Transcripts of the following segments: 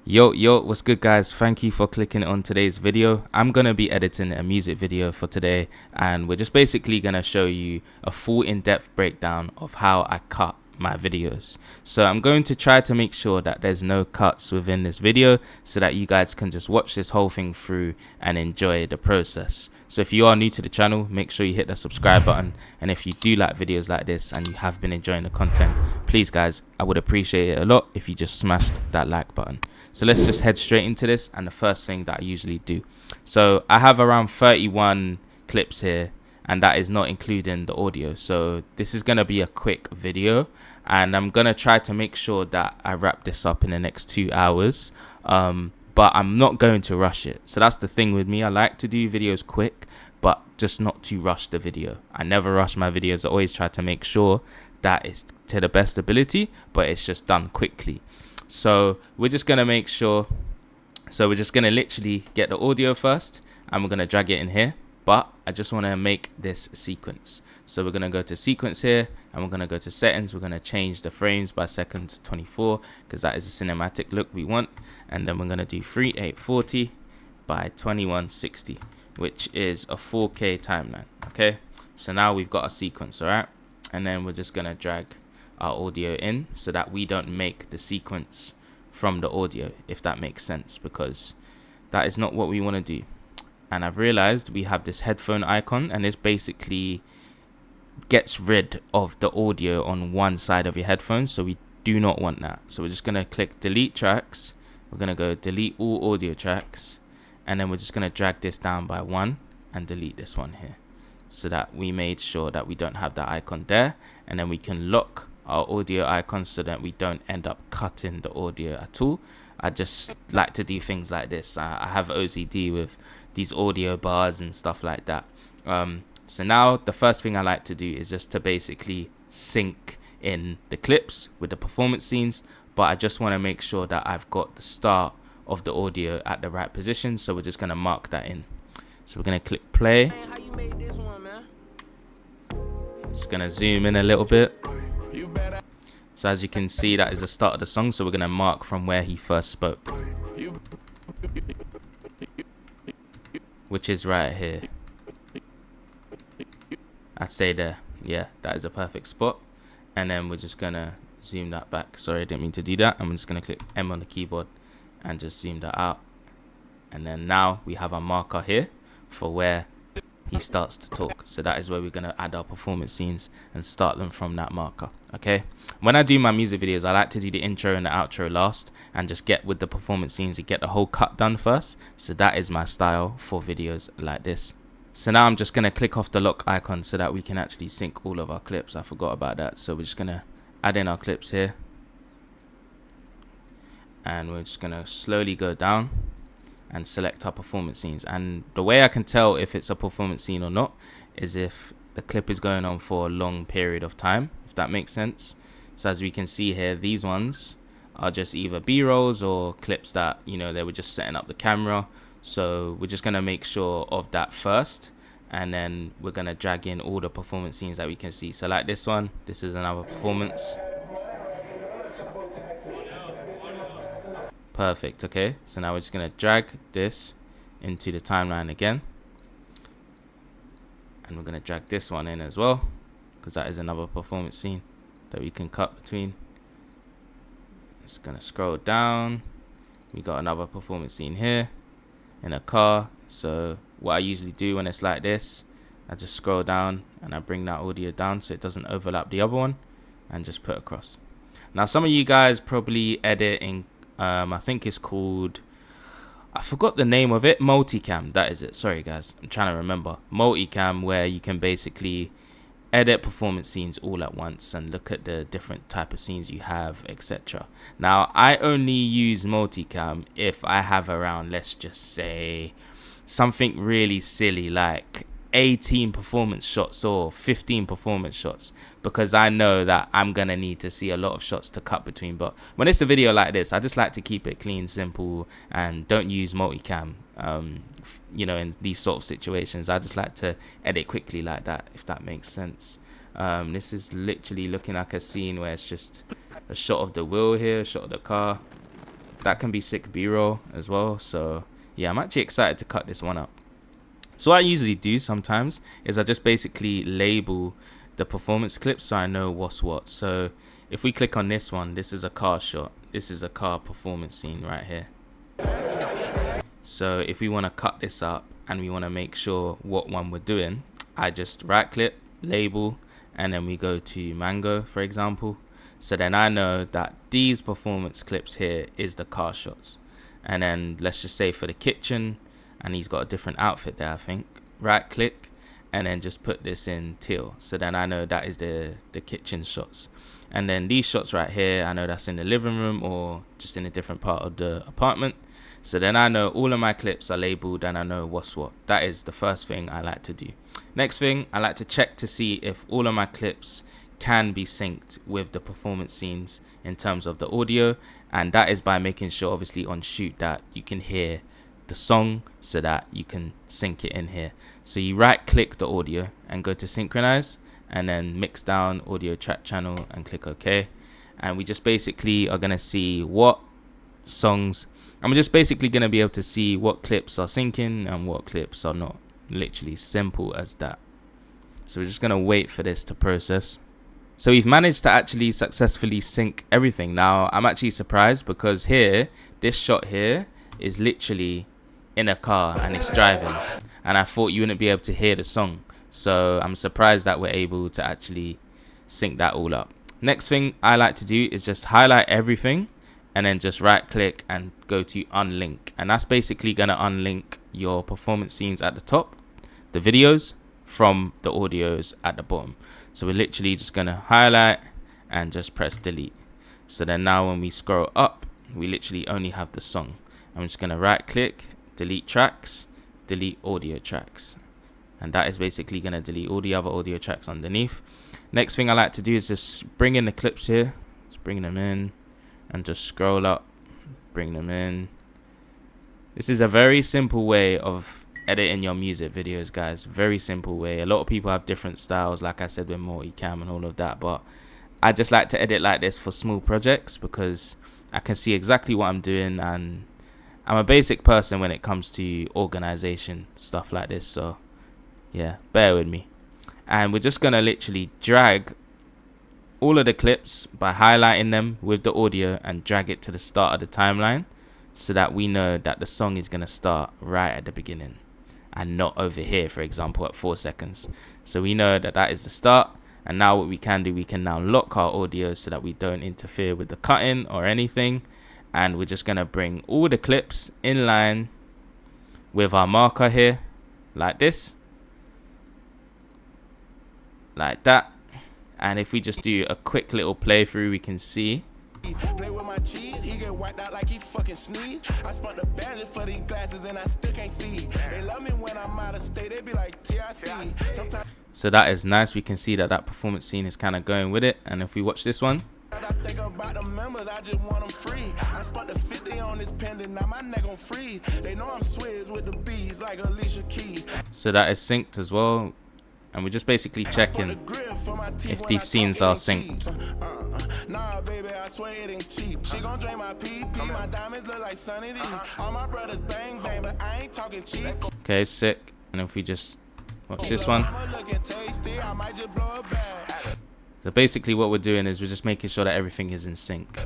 Yo, what's good guys? Thank you for clicking on today's video. I'm gonna be editing a music video for today, and we're just basically gonna show you a full in-depth breakdown of how I cut my videos. So I'm going to try to make sure that there's no cuts within this video so that you guys can just watch this whole thing through and enjoy the process. So if you are new to the channel, make sure you hit the subscribe button, and if you do like videos like this and you have been enjoying the content, please guys, I would appreciate it a lot if you just smashed that like button. So let's just head straight into this, and the first thing that I usually do. So I have around 31 clips here, and that is not including the audio. So this is going to be a quick video, and I'm going to try to make sure that I wrap this up in the next 2 hours. But I'm not going to rush it. So that's the thing with me. I like to do videos quick, but just not to rush the video. I never rush my videos. I always try to make sure that it's to the best ability, but it's just done quickly. So we're just going to make sure. So we're just going to literally get the audio first, and we're going to drag it in here. But I just want to make this sequence. So we're going to go to sequence here, and we're going to go to settings. We're going to change the frames by second to 24 because that is a cinematic look we want. And then we're going to do 3840 by 2160, which is a 4K timeline. Okay, so now we've got a sequence. All right, and then we're just going to drag our audio in so that we don't make the sequence from the audio, if that makes sense, because that is not what we want to do. And I've realized we have this headphone icon, and this basically gets rid of the audio on one side of your headphones, so we do not want that. So we're just going to click delete tracks. We're going to go delete all audio tracks, and then we're just going to drag this down by 1 and delete this one here, so that we made sure that we don't have that icon there. And then we can lock our audio icons so that we don't end up cutting the audio at all. I just like to do things like this. I have OCD with these audio bars and stuff like that. So now the first thing I like to do is just to basically sync in the clips with the performance scenes, but I just want to make sure that I've got the start of the audio at the right position. So we're just going to mark that in. So we're going to click play. Just going to zoom in a little bit. So as you can see, that is the start of the song. So we're going to mark from where he first spoke, which is right here. I'd say there. Yeah, that is a perfect spot. And then we're just going to zoom that back. Sorry, I didn't mean to do that. I'm just going to click M on the keyboard and just zoom that out. And then now we have a marker here for where he starts to talk. So that is where we're going to add our performance scenes and start them from that marker. Okay, when I do my music videos, I like to do the intro and the outro last and just get with the performance scenes and get the whole cut done first. So that is my style for videos like this. So now I'm just going to click off the lock icon so that we can actually sync all of our clips. I forgot about that. So we're just going to add in our clips here, and we're just going to slowly go down and select our performance scenes. And the way I can tell if it's a performance scene or not is if the clip is going on for a long period of time, if that makes sense. So as we can see here, these ones are just either B-rolls or clips that, you know, they were just setting up the camera. So we're just going to make sure of that first, and then we're going to drag in all the performance scenes that we can see. So like this one, this is another performance. Perfect. Okay, so now we're just going to drag this into the timeline again, and we're going to drag this one in as well, because that is another performance scene that we can cut between. Just going to scroll down. We got another performance scene here in a car. So what I usually do when it's like this, I just scroll down and I bring that audio down so it doesn't overlap the other one, and just put across. Now some of you guys probably edit in I think it's called, I forgot the name of it, multicam. That is it. Sorry guys, I'm trying to remember. Multicam, where you can basically edit performance scenes all at once and look at the different type of scenes you have, etc. Now I only use multicam if I have around, let's just say, something really silly like 18 performance shots or 15 performance shots, because I know that I'm gonna need to see a lot of shots to cut between. But when it's a video like this, I just like to keep it clean, simple, and don't use multicam. You know, in these sort of situations, I just like to edit quickly like that, if that makes sense. This is literally looking like a scene where it's just a shot of the wheel here, a shot of the car. that can be sick B-roll as well. So yeah, I'm actually excited to cut this one up. So what I usually do sometimes is I just basically label the performance clips so I know what's what. So if we click on this one, this is a car shot. This is a car performance scene right here. So if we want to cut this up and we want to make sure what one we're doing, I just right click, label, and then we go to Mango, for example. So then I know that these performance clips here is the car shots. And then let's just say for the kitchen, and he's got a different outfit there, I think. Right click, and then just put this in teal. So then I know that is the kitchen shots. And then these shots right here, I know that's in the living room or just in a different part of the apartment. So then I know all of my clips are labeled and I know what's what. That is the first thing I like to do. Next thing, I like to check to see if all of my clips can be synced with the performance scenes in terms of the audio. And that is by making sure, obviously, on shoot that you can hear the song so that you can sync it in here. So you right click the audio and go to synchronize, and then mix down audio track channel and click OK. And we just basically are going to see what songs, I'm just basically going to be able to see what clips are syncing and what clips are not. Literally simple as that. So we're just going to wait for this to process. So we've managed to actually successfully sync everything. Now I'm actually surprised because here, this shot here is literally in a car and it's driving, and I thought you wouldn't be able to hear the song. So I'm surprised that we're able to actually sync that all up. Next thing I like to do is just highlight everything and then just right click and go to unlink, and that's basically going to unlink your performance scenes at the top, the videos, from the audios at the bottom. So we're literally just going to highlight and just press delete. So then now when we scroll up, we literally only have the song. I'm just going to right click, delete tracks, delete audio tracks, and that is basically going to delete all the other audio tracks underneath. Next thing I like to do is just bring in the clips here, just bring them in and just scroll up, bring them in. This is a very simple way of editing your music videos, guys. Very simple way. A lot of people have different styles, like I said, with multicam and all of that, but I just like to edit like this for small projects because I can see exactly what I'm doing, and I'm a basic person when it comes to organization, stuff like this. So yeah, bear with me. And we're just gonna literally drag all of the clips by highlighting them with the audio and drag it to the start of the timeline so that we know that the song is gonna start right at the beginning and not over here, for example, at 4 seconds. So we know that that is the start. And now what we can do, we can now lock our audio so that we don't interfere with the cutting or anything. And we're just going to bring all the clips in line with our marker here, like this, like that. And if we just do a quick little playthrough, we can see. Play with my cheese, he get wiped out like he fucking sneeze. I spent the budget for these glasses and I still can't see. They love me when I'm out of state, they be like TIC. So that is nice. We can see that that performance scene is kind of going with it. And if we watch this one, I think about the members, I just want them free. I spent the 50 on this pendant, now my neck on free. They know I'm swizz with the bees like Alicia Keys. So that is synced as well. And we're just basically checking if these scenes are synced. Nah, baby, I swear it ain't cheap. She gon' drain my PP, my diamonds look like Sunny D. All my brothers bang bang, but I ain't talking cheap. Okay, sick. And if we just watch this one. So basically what we're doing is we're just making sure that everything is in sync.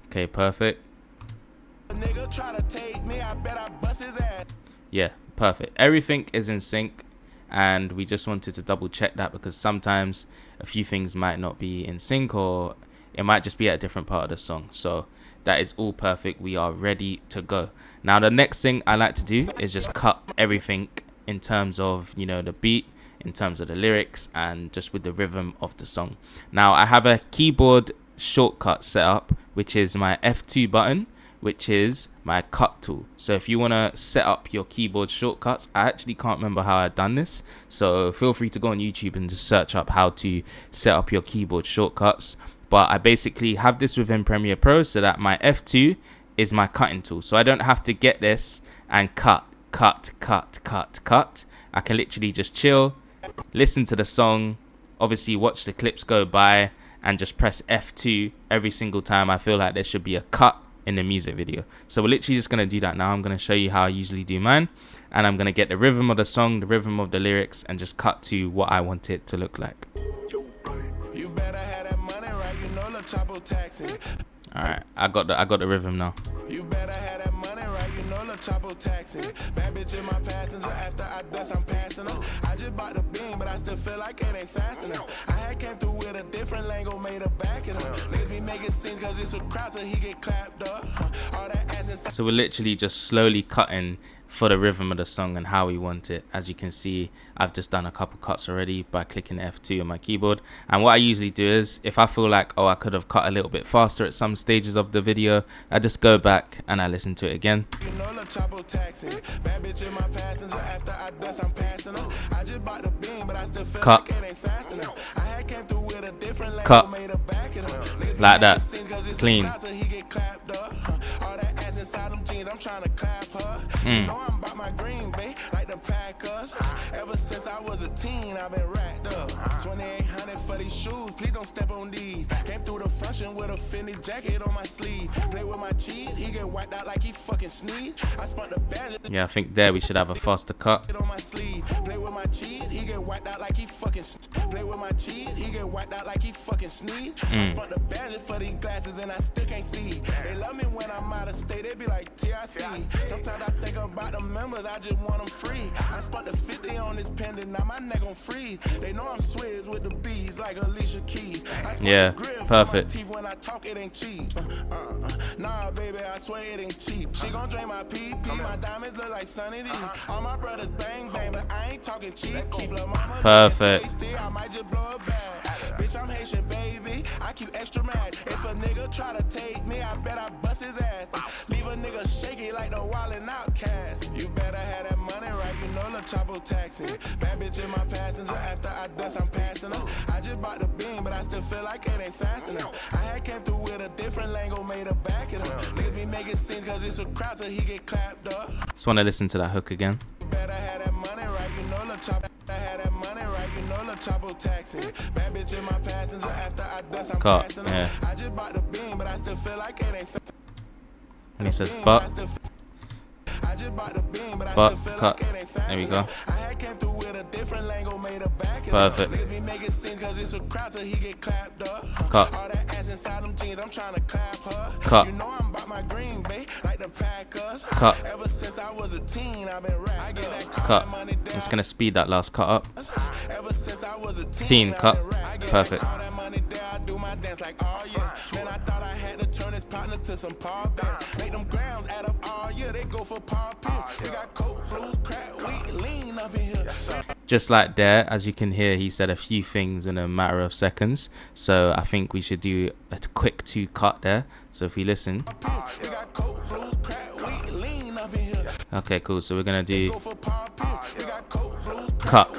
Okay, perfect. Yeah, perfect. Everything is in sync, and we just wanted to double check that because sometimes a few things might not be in sync, or it might just be at a different part of the song. So that is all perfect. We are ready to go. Now the next thing I like to do is just cut everything in terms of, you know, the beat, in terms of the lyrics, and just with the rhythm of the song. Now I have a keyboard shortcut set up, which is my F2 button, which is my cut tool. So if you want to set up your keyboard shortcuts, I actually can't remember how I've done this, so feel free to go on YouTube and just search up how to set up your keyboard shortcuts. But I basically have this within Premiere Pro so that my F2 is my cutting tool, so I don't have to get this and cut. I can literally just chill, listen to the song, obviously watch the clips go by, and just press F2 every single time I feel like there should be a cut in the music video. So we're literally just going to do that now. I'm going to show you how I usually do mine, and I'm going to get the rhythm of the song, the rhythm of the lyrics, and just cut to what I want it to look like. You better have that money right, you know the chopper taxi. Alright, I got the rhythm now. You better have that money right, you know the chopper taxi. Bad bitch in my passenger, after I dust I'm passing her. I just bought the beam, but I still feel like it ain't fast enough. I had came through with a different lingo, made a back in her. Niggas be making scenes cause it's a crowd, so he get clapped up. All that ass inside. So we're literally just slowly cutting for the rhythm of the song and how we want it. As you can see, I've just done a couple cuts already by clicking F2 on my keyboard. And what I usually do is, if I feel like, oh, I could have cut a little bit faster at some stages of the video, I just go back and I listen to it again. You know the chopper taxi. Bad bitch in my passenger, after I dust I'm passing her. I just bought the beam, but I still feel Cut. like it ain't fast enough. I had came through with a different lingo, Cut. made a back in her. Like that. Clean. He get clapped up. All that ass inside them jeans, I'm trying to clap her. You know I'm about my green, babe, like the Packers. Ever since I was a teen, I've been racked up. 2,800 for these shoes, please don't step on these. Came through the function with a Fendi jacket on my sleeve. Play with my cheese, he get wiped out like he fucking sneezed. I spun the badge. Yeah, I think there we should have a faster cut. On my sleeve. Play with my cheese, he get wiped out like he fucking play with my cheese, he get wiped out like he fucking sneezed. I spun the badge for these glasses and I still can't see. They love me when I'm out of state, they be like TIC. Sometimes I think about the members, I just want them free. I spent the 50 on this pendant, now my neck on freeze. They know I'm swizz with the bees like Alicia Keys. Yeah, perfect. When I talk, it ain't cheap. Nah, baby, I swear it ain't cheap. She gon' drain my PP, my diamonds look like Sunny D. All my brothers bang bang, but I ain't talking cheap. Keep lil' mama Perfect. I might just blow a bag. Bitch, I'm Haitian, baby. I keep extra mad. If a nigga try to take me, I bet I bust his ass. Leave a nigga shaky like the wildin' outcast. You better have that money right, you know the chopper taxi. Bad bitch in my passenger, after I dust I'm passing her. I just bought the beam, but I still feel like it ain't fast enough. I had came through with a different lingo, made a back in her. Niggas be making scenes cause it's a crowd, so he get clapped up. Just want to listen to that hook again. Better have that money right, you know the chopper. Had that money right, you know the chopper taxi. Bad bitch in my passenger, after I dust I'm Cut, passing yeah. her. I just bought the beam, but I still feel like it ain't fast. And he says, but cut. There we go. Perfect. Cut. Cut. Cut. Cut. I'm just gonna speed that last cut up. Teen cut. Perfect. Just like there, as you can hear, he said a few things in a matter of seconds. So I think we should do a quick 2 cut there. So if we listen. Okay, cool. So we're gonna do cut.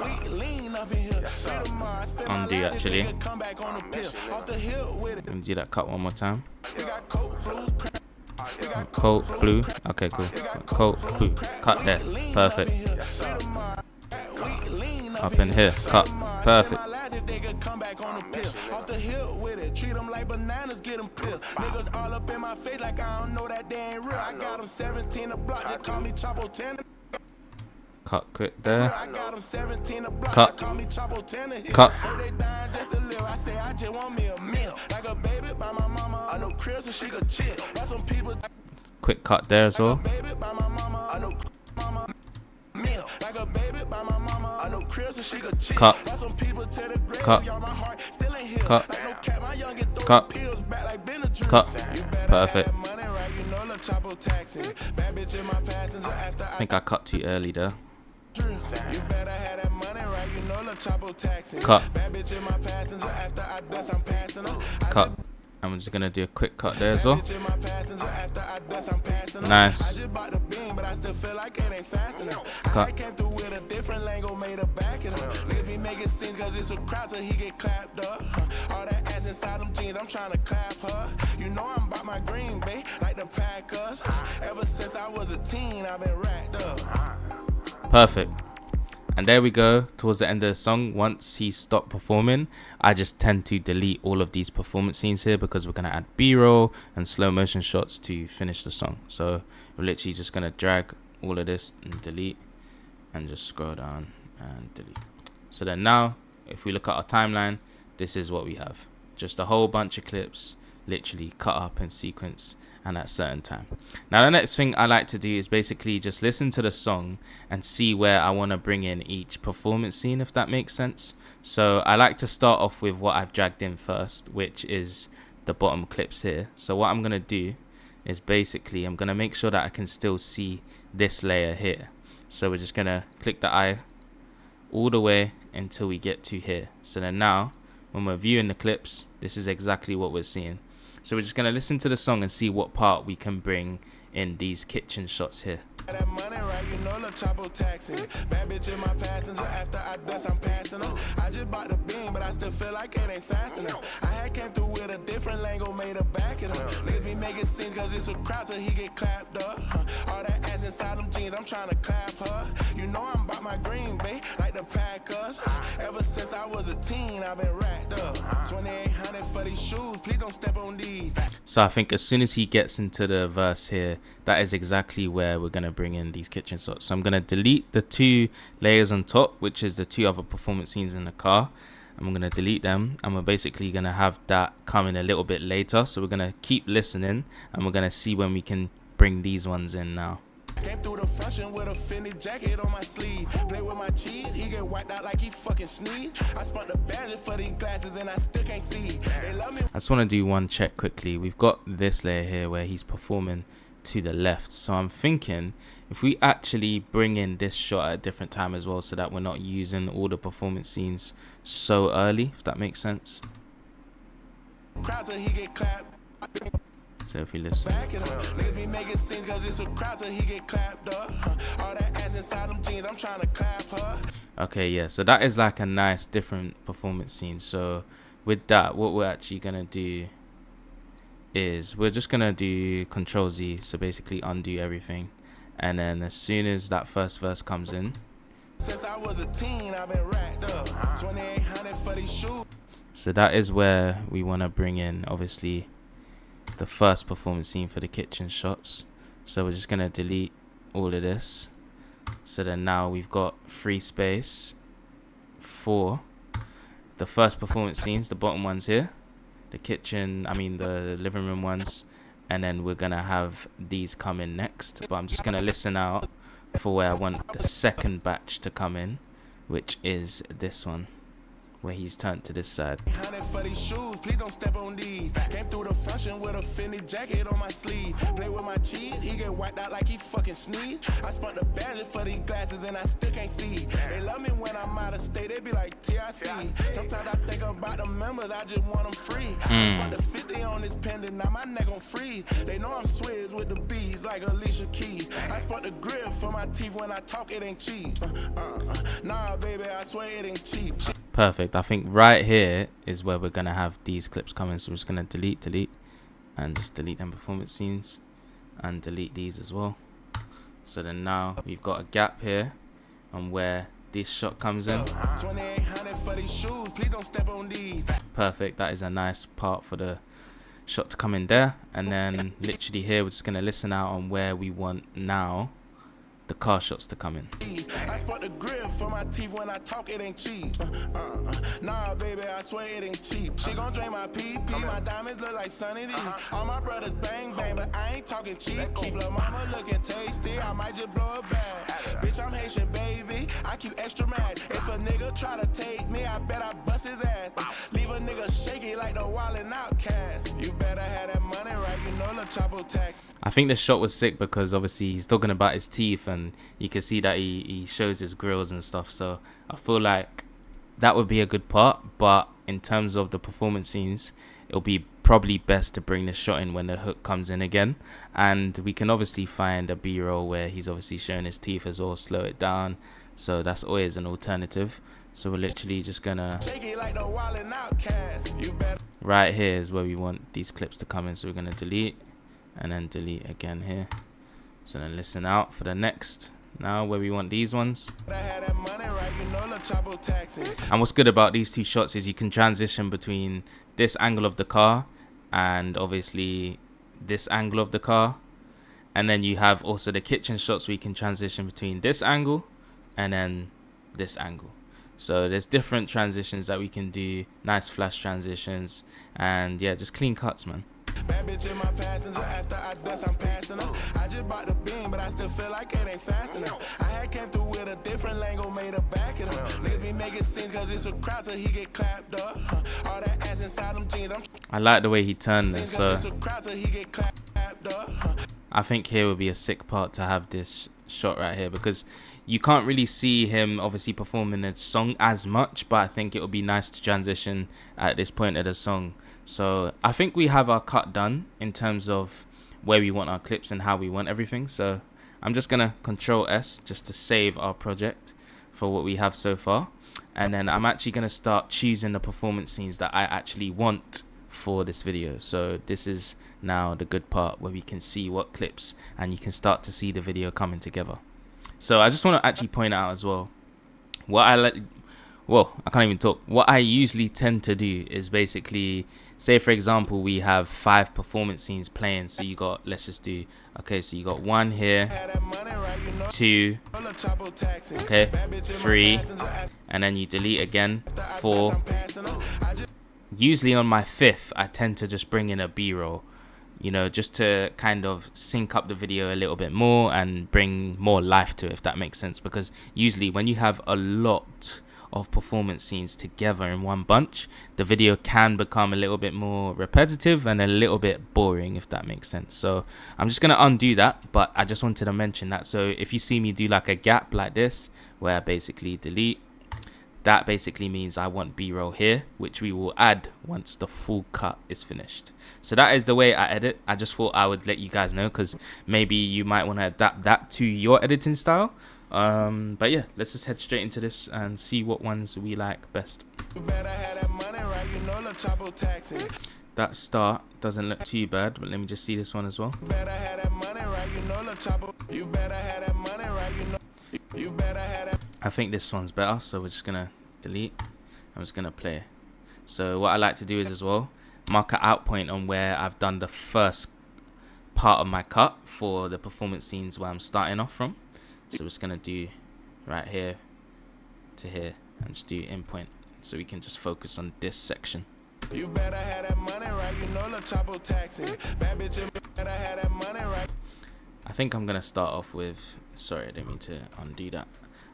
Undo actually. Let me do that cut one more time. Coat blue. Okay, cool. Coat blue. Cut there. Perfect. Up in here. Cut. Perfect. Treat them like bananas, get them peeled. Niggas all up in my face like I don't know that they ain't real. I got them 17 a block, just call me Chapo 10. Cut quick there. I got them 17 a block, cut. Call me Chapo 10. Cut. They dying just a little. I say I just want me a meal. Like a baby by my mama, I know Chris and she could chill. Got some people. Quick cut there as well. Baby by my mama, I know mama. Like a baby by my mama, I know Chris and she could chill. Cut. Got some people to the grave, cut. Y'all my heart still ain't here. Cut. Like no cat, my youngest throw pills back like Benadryl. Cut. Perfect. I think I cut too early there. You better have that money right, you know the chopper taxi. Cut. Bad bitch in my passenger, after I dust I'm passing her. Cut. I'm just gonna do a quick cut there as well. Nice. Cut. Perfect. And there we go, towards the end of the song. Once he stopped performing, I just tend to delete all of these performance scenes here because we're going to add b-roll and slow motion shots to finish the song. So we're literally just going to drag all of this and delete, and just scroll down and delete. So then now, if we look at our timeline, this is what we have. Just a whole bunch of clips literally cut up in sequence and at a certain time. Now the next thing I like to do is basically just listen to the song and see where I want to bring in each performance scene, if that makes sense. So I like to start off with what I've dragged in first, which is the bottom clips here. So what I'm going to do is basically I'm going to make sure that I can still see this layer here. So we're just going to click the eye all the way until we get to here. So then now when we're viewing the clips, this is exactly what we're seeing. So we're just going to listen to the song and see what part we can bring in these kitchen shots here. That money right, you know the chopper taxing. Bad bitch in my passenger, after I dust I'm passing her. I just bought the beam, but I still feel like it ain't fast enough. I had came through with a different lingo, made a back it up. Niggas be making scenes cause it's a crowd so he get clapped up. All that ass inside them jeans, I'm trying to clap her. You know I'm about my green, babe, like the Packers. Ever since I was a teen, I've been racked up. 2800 for these shoes, please don't step on these. So I think as soon as he gets into the verse here, that is exactly where we're going to bring in these kitchen shots. So I'm going to delete the 2 layers on top, which is the 2 other performance scenes in the car. I'm going to delete them, and we're basically going to have that come in a little bit later. So we're going to keep listening, and we're going to see when we can bring these ones in now. Came through the function with a Fendi jacket on my sleeve. Play with my cheese, he get wiped out like he fucking sneezed. I spent the budget for these glasses and I still can't see. They love me. I just want to do one check quickly. We've got this layer here where he's performing to the left. So I'm thinking if we actually bring in this shot at a different time as well, so that we're not using all the performance scenes so early, if that makes sense. Crowd so he get clapped. So if we listen. Niggas be making scenes cause it's a crowd so he get clapped up. All that ass inside them jeans, I'm trying to clap her. Okay, yeah, so that is like a nice different performance scene. So with that, what we're actually gonna do is we're just gonna do Control Z, so basically undo everything, and then as soon as that first verse comes in, since I was a teen, I've been racked up. 2800 for these shoes. So that is where we want to bring in obviously the first performance scene for the kitchen shots. So we're just gonna delete all of this. So then now we've got free space for the first performance scenes, the bottom ones here, the kitchen, the living room ones, and then we're gonna have these come in next. But I'm just gonna listen out for where I want the second batch to come in, which is this one, where he's turned to this side. For these shoes, please don't step on these. Came through the function with a Fendi jacket on my sleeve. Play with my cheese, he get wiped out like he fucking sneezed. I spent the budget for these glasses and I still can't see. They love me when I'm out of state, they be like TIC. Sometimes I think about the members, I just want them free. I spent the 50 on this pendant, now my neck on freeze. They know I'm swizz with the bees like Alicia Keys. I spent the grip for my teeth, when I talk it ain't cheap. Nah baby, I swear it ain't cheap. Perfect. I think right here is where we're gonna have these clips coming. So we're just gonna delete, and just delete them performance scenes, and delete these as well. So then now we've got a gap here on where this shot comes in. 2800 for these shoes, please don't step on these. Perfect. That is a nice part for the shot to come in there. And then literally here we're just gonna listen out on where we want now the car shots to come in. I spent the grip for my teeth, when I talk it ain't cheap. Nah baby, I swear it ain't cheap. She gon' drain my PP, my diamonds look like Sunny D. All my brothers bang bang, but I ain't talking cheap. Keep lil' mama looking tasty, I might just blow a bag. Bitch, I'm Haitian baby, I keep extra mad. If a nigga try to take me, I bet I bust his ass. Leave a nigga shaky like the wildin' outcast. You better have that money right, you know the chopper tax. I think this shot was sick because obviously he's talking about his teeth, and you can see that he shows his grills and stuff. So I feel like that would be a good part, but in terms of the performance scenes, it'll be probably best to bring this shot in when the hook comes in again. And we can obviously find a b-roll where he's obviously showing his teeth as well, slow it down. So that's always an alternative. So we're literally just gonna, right here is where we want these clips to come in. So we're gonna delete and then delete again here. So then listen out for the next Now where we want these ones. And what's good about these two shots is you can transition between this angle of the car and obviously this angle of the car. And then you have also the kitchen shots where you can transition between this angle and then this angle. So there's different transitions that we can do, nice flash transitions, and yeah, just clean cuts, man. Bad bitch in my passenger, after I dust, I'm passing her. I just bought the beam, but I still feel like it ain't fast enough. I had came through with a different lingo, made a back of them. Niggas be making scenes cause it's a crowd, so he get clapped up. All that ass inside them jeans, I like the way he turned this, so I think here would be a sick part to have this shot right here, because you can't really see him obviously performing the song as much, but I think it would be nice to transition at this point of the song. So I think we have our cut done in terms of where we want our clips and how we want everything. So I'm just gonna Control S just to save our project for what we have so far, and then I'm actually gonna start choosing the performance scenes that I actually want for this video. So this is now the good part where we can see what clips and you can start to see the video coming together. So I just want to actually point out as well, what I can't even talk. What I usually tend to do is basically, say for example we have 5 performance scenes playing, so you got, let's just do, okay, so you got 1 here, 2, okay, 3, and then you delete again, 4. Usually on my 5th I tend to just bring in a B-roll, you know, just to kind of sync up the video a little bit more and bring more life to it, if that makes sense. Because usually when you have a lot of performance scenes together in one bunch, the video can become a little bit more repetitive and a little bit boring, if that makes sense. So I'm just gonna undo that, but I just wanted to mention that. So if you see me do like a gap like this where I basically delete, that basically means I want B-roll here, which we will add once the full cut is finished. So that is the way I edit. I just thought I would let you guys know, because maybe you might want to adapt that to your editing style. But yeah, let's just head straight into this and see what ones we like best. That start doesn't look too bad, but let me just see this one as well. I think this one's better, so we're just gonna delete. I'm just gonna play. So what I like to do is as well mark an out point on where I've done the first part of my cut for the performance scenes where I'm starting off from. So we're just gonna do right here to here and just do in point, so we can just focus on this section. You better have that money right, you know the chopper taxi. Bad bitch, you better have that money right. I think I'm gonna start off with, sorry, I didn't mean to undo that.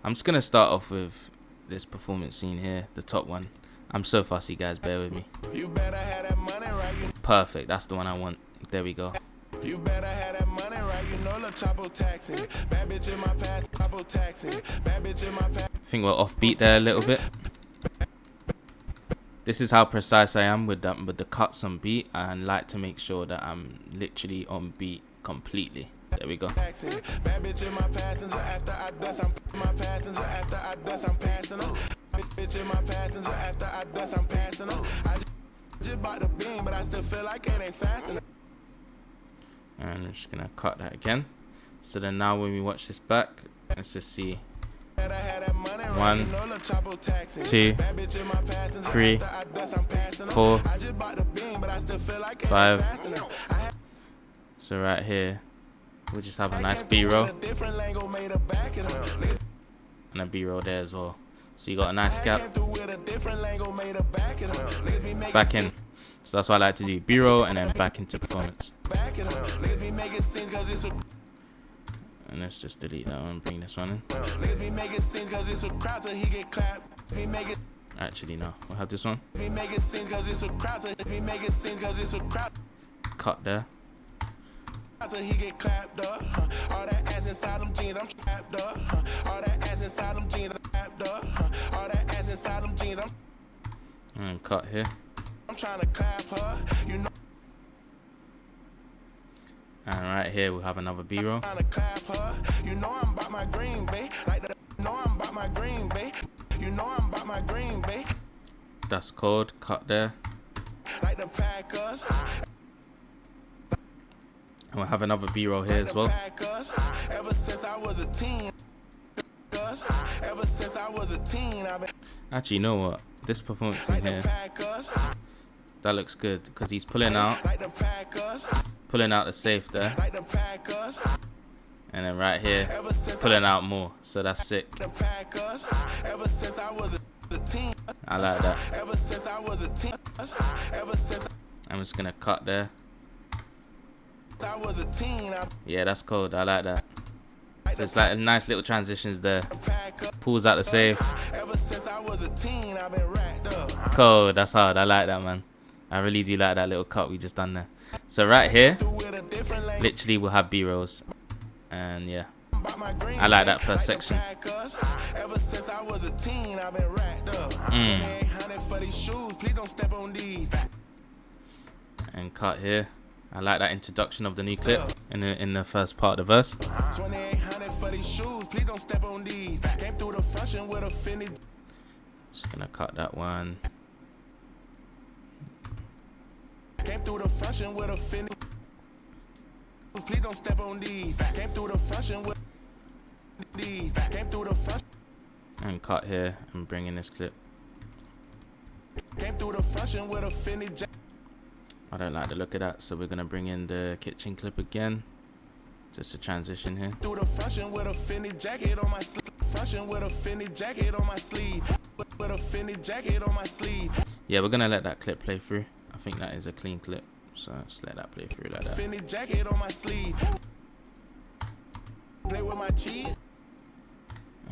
I'm just gonna start off with this performance scene here, the top one. I'm so fussy, guys, bear with me. You better have that money right. Perfect, that's the one I want. There we go. You better have that money right, you know the chopper taxi. Bad bitch in my past, chopper taxi. Bad bitch in my past. I think we're off beat there a little bit. This is how precise I am with the cuts on beat. I like to make sure that I'm literally on beat completely. There we go. Bad bitch in my passenger, after I dust, I'm my passenger, after I dust, I'm passing them. Bitch in my passenger, after I dust, I'm passing them. I just bought the beam, but I still feel like it ain't fast enough. And I'm just gonna cut that again. So then now when we watch this back, let's just see. 1, 2, 3, 4, 5. So right here we'll just have a nice B-roll and a B-roll there as well. So you got a nice gap. Back in. So that's what I like to do. B-roll and then back into performance. And let's just delete that one, bring this one in. Actually no, we'll have this one. Cut there. He get clapped up. All that ass inside them jeans, I'm trapped up. All that ass inside them jeans, I'm trapped up. All that ass inside them jeans, and cut here. I'm trying to clap her, you know. And right here we'll have another B-roll. You know I'm about my green bay. Like the, you know I'm about my green bay. You know I'm about my green bay. That's called cut there. Like the Packers. And we'll have another B-roll here as well. Ever since I was a teen. packers. Ever since I was a teen, I've been Actually, you know what? This performance in here, that looks good because he's pulling out the safe there, and then right here pulling out more, so that's sick. I like that. I'm just gonna cut there. Yeah, that's cold. I like that. So it's like a nice little transitions there. Pulls out the safe. Cold. That's hard. I like that, man. I really do like that little cut we just done there. So right here, literally we'll have B-rolls. And yeah, I like that first section. And cut here. I like that introduction of the new clip in the first part of the verse. Just gonna cut that one. Came through the function with a finish. Please don't step on these. Came through the function with these. Came through the function. And cut here and bring in this clip. Came through the function with a finish. I don't like the look of that, so we're gonna bring in the kitchen clip again. Just a transition here. Through the function with a finish jacket on my sleeve. Function with a finish jacket on my sleeve. With a finish jacket on my sleeve. Yeah, we're gonna let that clip play through. I think that is a clean clip, so just let that play through like that. Finish jacket on my sleeve. Play with my cheese.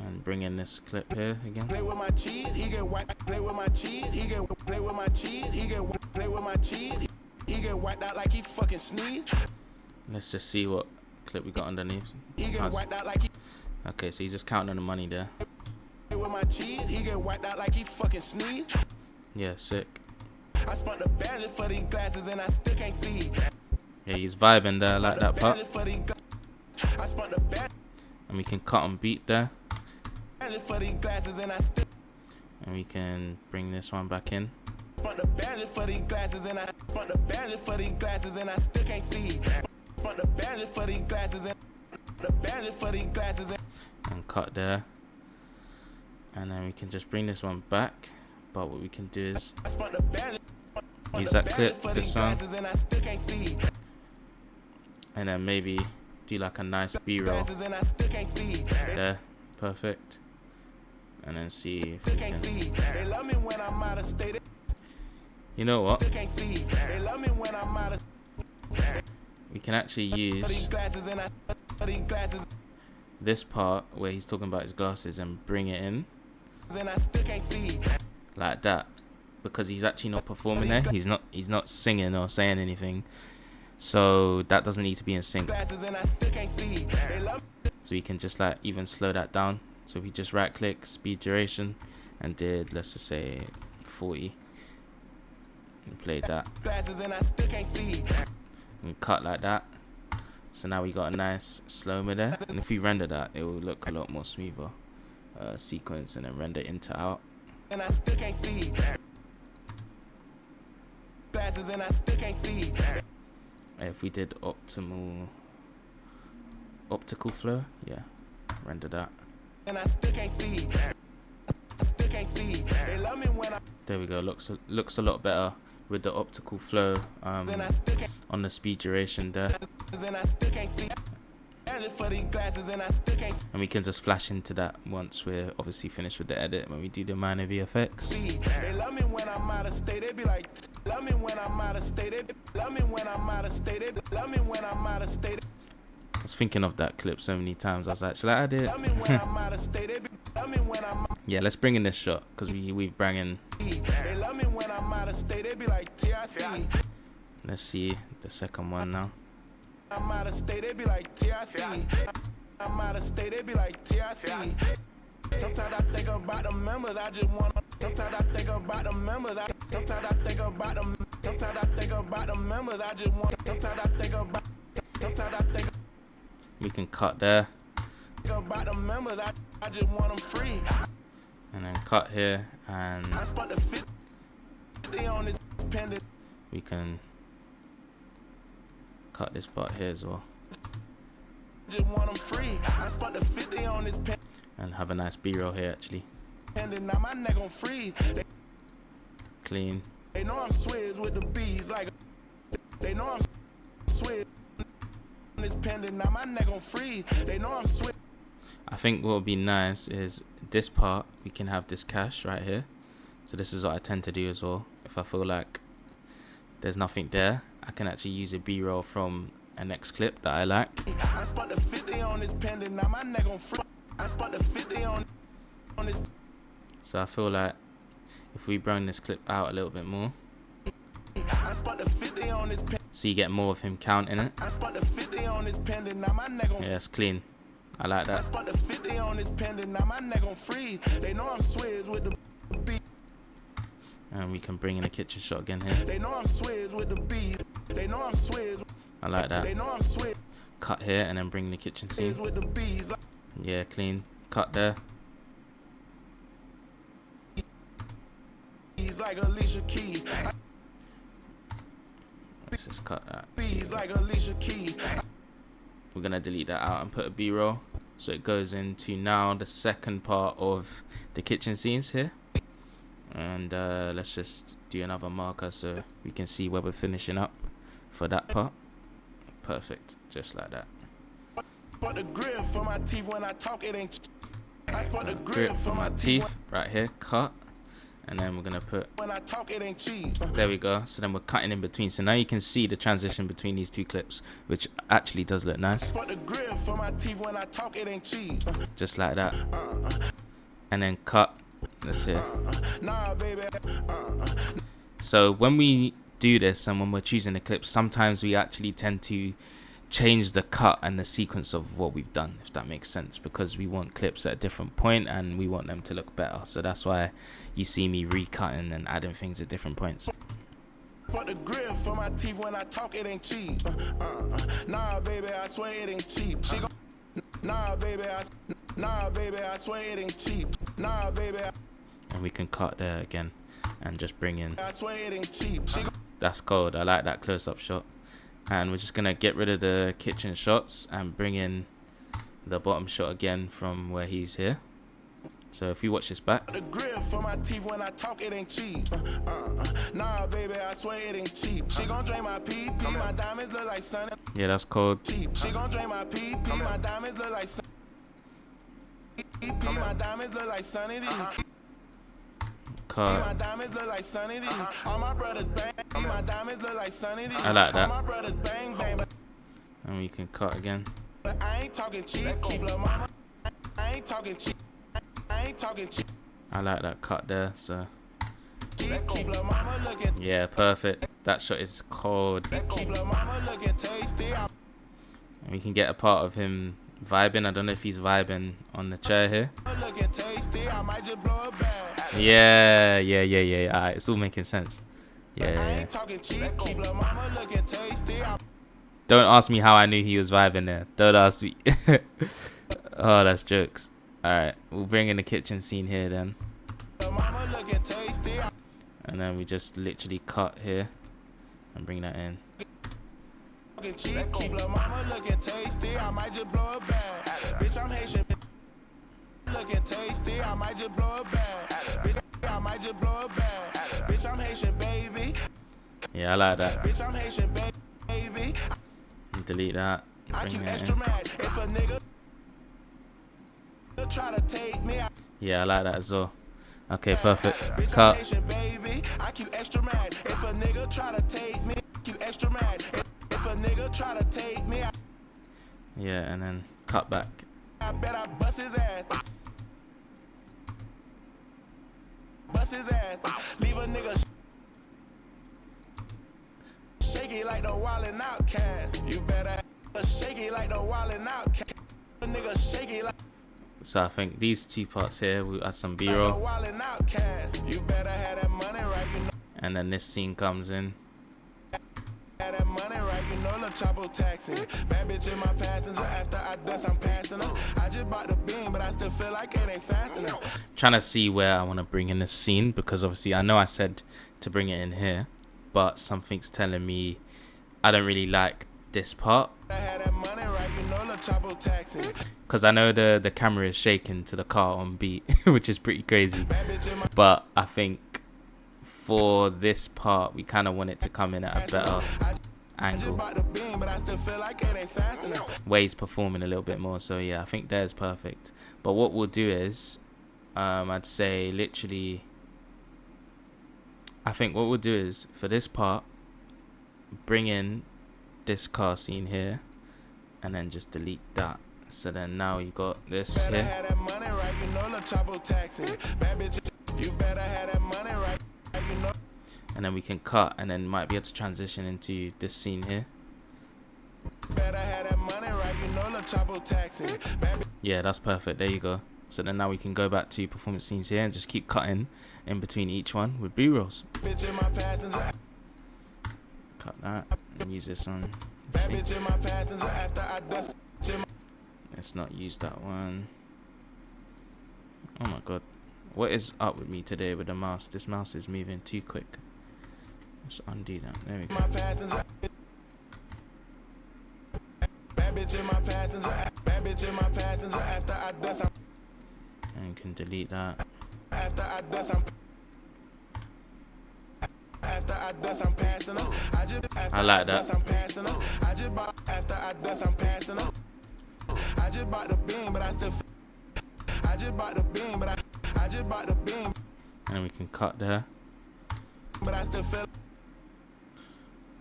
And bring in this clip here again. Play with my cheese. He get white. Play with my cheese. He get play with my cheese. He get play with my cheese. He get wiped out like he fucking sneezed. Let's just see what clip we got underneath. He get wiped out like he. Okay, so he's just counting on the money there. With my cheese, he get wiped out like he fucking sneezed. Yeah, sick. I spent the budget for these glasses and I still can't see. Yeah, he's vibing there, like that part. And we can cut on beat there. And we can bring this one back in. The budget for these glasses and I the budget for these glasses and I still can't see. The budget for these glasses and the budget for these glasses and cut there. And then we can just bring this one back. But what we can do is use that clip, this one, and then maybe do like a nice B-roll there, perfect. And then see if we can. You know what? We can actually use this part where he's talking about his glasses and bring it in like that, because he's actually not performing there. He's not singing or saying anything, so that doesn't need to be in sync. So we can just like even slow that down. So if we just right click, speed duration, and did, let's just say 40, and played that and cut like that. So now we got a nice slow-mo there, and if we render that, it will look a lot more smoother. Sequence and then render into out. And I still can't see. Glasses and I still can't see. If we did optical flow, yeah, render that. And I still can't see. I still can't see. They love me when I. There we go. Looks a lot better with the optical flow on the speed duration there. And I still can't see. And we can just flash into that once we're obviously finished with the edit, when we do the minor VFX. They love me when I'm out of state. They be like, love me when I'm out of state. Love me when I'm out of state. Love me when I'm out of state. I was thinking of that clip so many times. I was like, should I add it? Yeah, let's bring in this shot because we've brought in. Let's see the second one now. I'm out of state, they be like TIC. I'm out of state, they be like TIC. Sometimes I think about the members, I just want. Sometimes I think about the members, sometimes I think about them. Sometimes I think about the members, I just want. Sometimes I think about. Sometimes I think. We can cut there. About the members, I just want them free. And then cut here, and I spent the 50 on this pendant. We can cut this part here as well. Just want them free. I spent the 50 on this pen. and have a nice B-roll here actually. Now my neck on freeze. Clean. They know I'm swizz with the bees like. They know I'm swizz. This pendant, now my neck on freeze. They know I'm swizz. I think what would be nice is this part, we can have this cache right here. So this is what I tend to do as well. If I feel like there's nothing there, I can actually use a B-roll from a next clip that I like. I spent the 50 on this pendant, now my neck on freeze. I spent the 50 on this. So I feel like if we bring this clip out a little bit more, I spent the 50 on this pendant. so you get more of him counting it. I spent the 50 on this pendant, now my neck on. Yeah, it's clean. I like I that. spent the 50 on this pendant, now my neck on freeze. They know I'm swizz with the bees. And we can bring in a kitchen shot again here. They know I'm swizz with the bees. They know I'm swizz. I like that. They know I'm swizz Cut here and then bring the kitchen scene. with the bees. Yeah, clean. Cut there. Bees like Alicia Keys. Let's just cut that. Bees like Alicia Keys. We're gonna delete that out and put a B-roll. So it goes into now the second part of the kitchen scenes here. And let's just do another marker so we can see where we're finishing up for that part. Perfect, just like that. But the grip for my teeth when I talk, it ain't. I spot the Grip for my teeth right here, cut. And then we're gonna put, when I talk, it ain't cheap. there we go. So then we're cutting in between. So now you can see the transition between these two clips, which actually does look nice. But the grip for my teeth when I talk, it ain't cheap. Just like that. And then cut. That's it. Nah, baby. So when we do this and when we're choosing the clips, sometimes we actually tend to change the cut and the sequence of what we've done, if that makes sense, because we want clips at a different point and we want them to look better. So that's why you see me recutting and adding things at different points. But the grip for my teeth when I talk, it ain't cheap. Nah, baby, I swear it ain't cheap. She gon' nah, baby, I swear it ain't cheap. Nah, baby, And we can cut there again and just bring in. I swear it ain't cheap. That's cold. I like that close-up shot. And we're just gonna get rid of the kitchen shots and bring in the bottom shot again from where he's here. So if you watch this back, The grip for my teeth when I talk, it ain't cheap. Nah, baby, I swear it ain't cheap. She gon' drain my pee. My diamonds look like sun. yeah, that's cold. Cheap. She gon' drain my pee. My diamonds look like sun. My diamonds look like sunny. My Cut. diamonds look like sunny. All my brothers bang. My diamonds look like sunny. I like that. All my brothers bang bang. And we can cut again. But I ain't talking cheap. Keep lil' mama. I ain't talking cheap. I ain't talking cheap. I like that cut there. So Keep lil' mama looking. yeah, perfect. That shot is cold. Keep lil' mama looking tasty. And we can get a part of him vibing. I don't know if he's vibing on the chair here. Looking tasty. I might just blow a bag. Yeah. Alright, it's all making sense. I Yeah. ain't talking cheap. Keep lil' mama looking tasty. Don't ask me how I knew he was vibing there. Don't ask me. Oh, that's jokes. Alright, we'll bring in the kitchen scene here then. Mama looking tasty. And then we just literally cut here and bring that in. Looking cheap. Keep lil' mama looking tasty. I might just blow a bag. Bitch, I'm Haitian. Looking tasty. I might just blow a bag. Bitch, I might just blow a bag. Bitch, I'm Haitian, baby. Yeah, I like that. Bitch, I'm Haitian, baby. Delete that. I Bring keep that extra in. mad if a nigga try to take me. Yeah, I like that as well. Okay, perfect. Bitch, I'm Cut. Haitian, baby. I keep extra mad if a nigga try to take me. Keep extra mad if a nigga try to take me. Yeah, and then cut back. I bet I bust his ass. Bust his ass. Leave a nigga shaky like the wildin' outcast. You better shaky like the wildin' outcast. A nigga shaky like So I think these two parts here, we'll add some the B-roll. wildin' outcast. You better have that money right, you know. And then this scene comes in. Have that money right, you know. The Chapo taxi. Bad bitch in my passenger. After I dust, I'm passing her. I just bought the beam, but I still feel like it ain't fast enough. Trying to see where I want to bring in this scene, because obviously I know I said to bring it in here, but something's telling me I don't really like this part. I had that money right, you know. The because I know the camera is shaking to the car on beat, which is pretty crazy. But I think for this part, we kind of want it to come in at a better angle, where he's performing a little bit more. So yeah, I think there's perfect. But what we'll do is, I'd say literally, I think what we'll do is for this part, bring in this car scene here, and then just delete that. So then now you got this here, and then we can cut, and then might be able to transition into this scene here. Yeah, that's perfect. There you go. So then now we can go back to performance scenes here and just keep cutting in between each one with B-rolls. Cut that and use this one. Let's not use that one. Oh my god, what is up with me today with the mouse? This mouse is moving too quick. Let's undo that. There we go. And you can delete that. I like that. And we can cut there.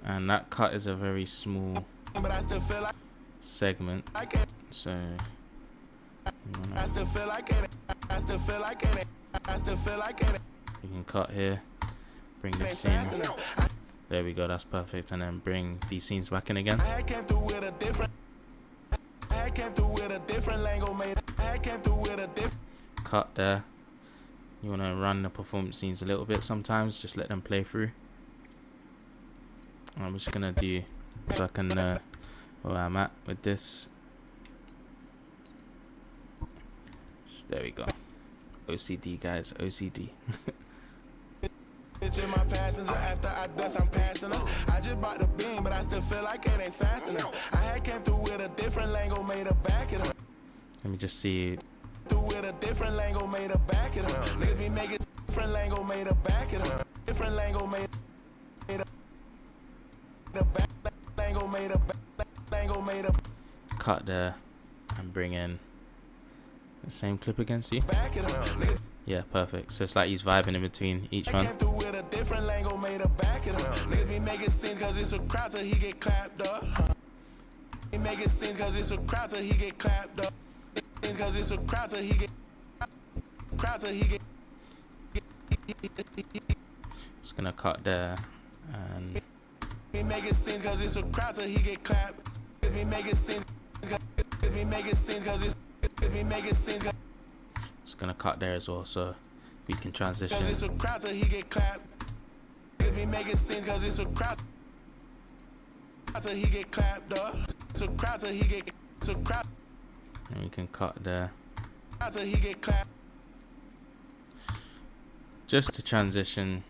And that cut is a very small segment. So you can cut here, bring this scene. There we go, that's perfect. And then bring these scenes back in again. Cut there. You want to run the performance scenes a little bit sometimes, just let them play through. I'm just gonna do so I can know where I'm at with this. So there we go. OCD guys, OCD. In my passenger after I dust, I'm passing up. I just bought the beam, but I still feel like it ain't fast enough. I had came through with a different lingo, made a back it up. Let me just see. Through with a different lingo, made a back it up. Niggas be making different lingo, made a back it up. Different lingo, made a back lingo, made a lingo, made a. Cut there and bring in the same clip again. See? Yeah, perfect. So it's like he's vibing in between each one. Just gonna cut there and just gonna cut there as well, so we can transition. And we can cut there. Just to transition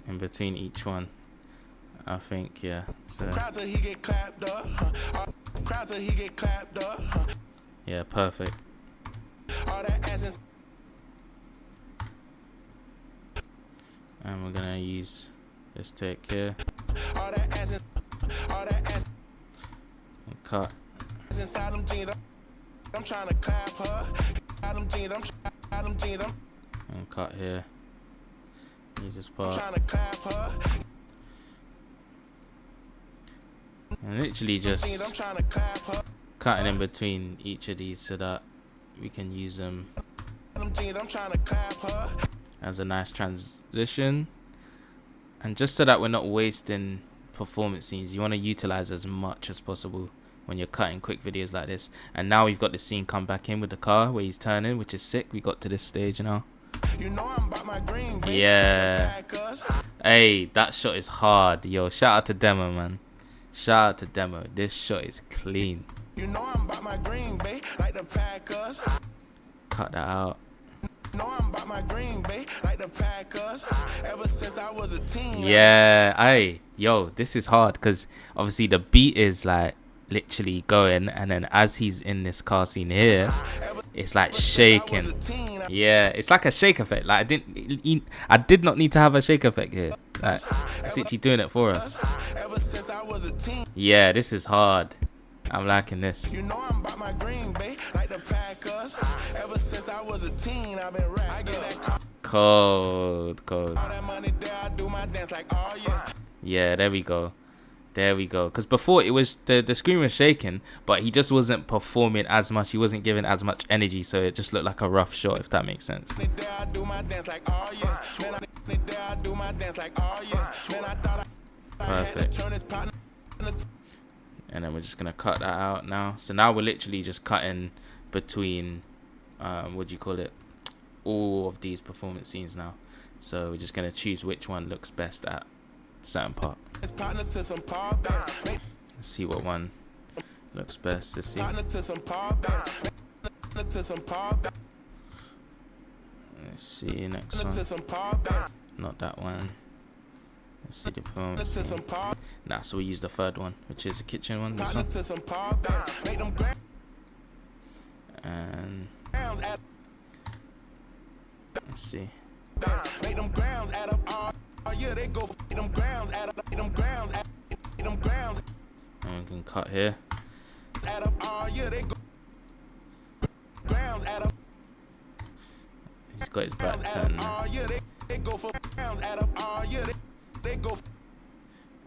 in between each one, I think, yeah. So yeah, perfect. And we're gonna use this take here and cut. And cut here. Use this part. And literally just cutting in between each of these so that we can use them as a nice transition, and just so that we're not wasting performance scenes. You want to utilize as much as possible when you're cutting quick videos like this. And now we've got the scene come back in with the car where he's turning, which is sick. We got to this stage now. Yeah. Hey, that shot is hard. Yo, shout out to Demo, man. Shout out to Demo. This shot is clean. You know I'm about my green bay, like the Packers. Cut that out. You know I'm about my green bay, like the Packers. Ever since I was a teen. Yeah, yo, this is hard because obviously the beat is like literally going, and then as he's in this car scene here, it's like shaking. Yeah, it's like a shake effect. Like I did not need to have a shake effect here. Like, it's literally doing it for us. Yeah, this is hard. I'm liking this. You know I'm about my green bay, like the Packers. Ever since I was a teen, I've been rapping. I get that Cold. all that money there, I do my dance like, oh yeah. Yeah, there we go. Because before it was the screen was shaking, but he just wasn't performing as much. He wasn't giving as much energy, so it just looked like a rough shot, if that makes sense. Perfect. And then we're just gonna cut that out now. So now we're literally just cutting between what do you call it, all of these performance scenes now. So we're just gonna choose which one looks best at certain part. Let's see what one looks best. Let's see. Let's see next one. Not that one. Let's see the performance scene. Nah, so we use the third one, which is the kitchen one. This one. And let's see. Make them grounds add up. Yeah, they go for them grounds add up. Them grounds. And we can cut here. Add up. Yeah, they go. Grounds add up. He's got his back turned. Yeah, they go for grounds add up. Yeah, they go.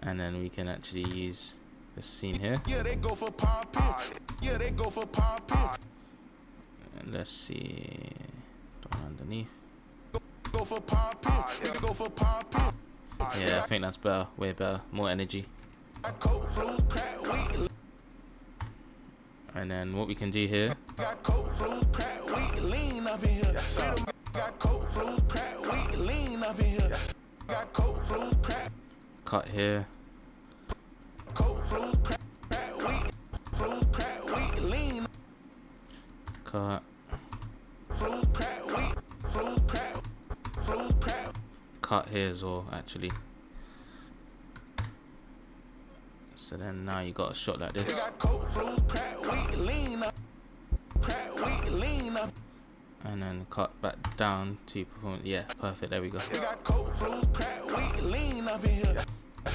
And then we can actually use this scene here. Yeah, they go for power pills. Yeah, they go for power pills. And let's see. Down underneath. Go for power pills. Go for power pills. Yeah, I think that's better. Way better. More energy. And then what we can do here. Cut here. Cut. Cut here as well, actually. So then now you got a shot like this. And then cut back down to perform. Yeah, perfect. There we go.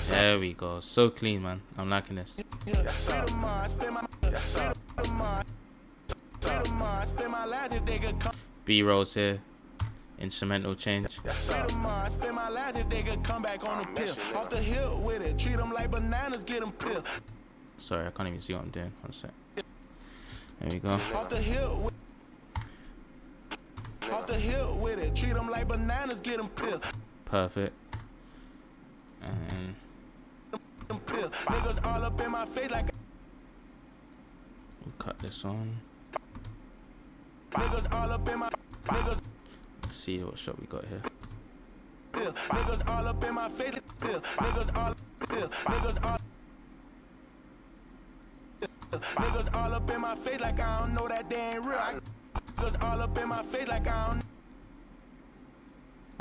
There we go. So clean, man. I'm liking this. B-rolls here. Instrumental change. Sorry, I can't even see what I'm doing. One sec. There we go. Off the hill with it. Treat them like bananas, get them pill. Perfect. And niggas all up in my face like we'll cut this on. Niggas all up in my niggas. Let's see what shot we got here. Niggas all up in my face. Niggas all up in my face like I don't know that they ain't real. Niggas all up in my face like I don't.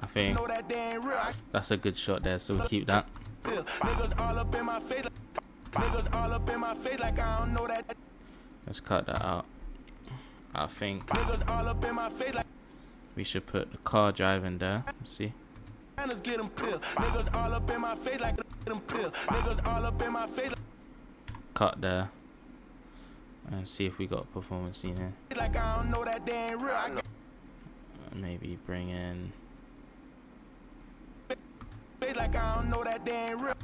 I think that's a good shot there, so we'll keep that. Niggas all up in my face. Niggas all up in my face like I don't know that. Let's cut that out. I think niggas all up in my face like we should put the car driving there. Let's see. Niggas all up in my face like niggas all up in my face. Cut there. And see if we got a performance scene here. Like I don't know that they ain't real. Maybe bring in. Like I don't know that they ain't real.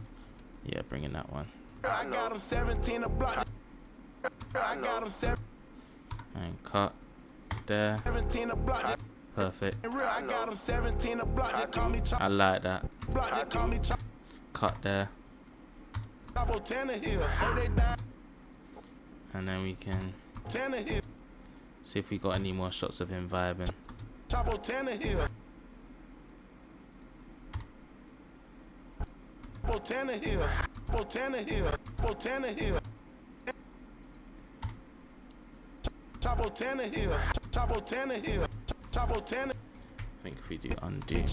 Yeah, bring in that one. I got them 17 a block. I got them 7. And cut there. 17 a block. Perfect. I got them 17 a block. I like that. Cut there. And then we can see if we got any more shots of him vibing. I think if we do undo.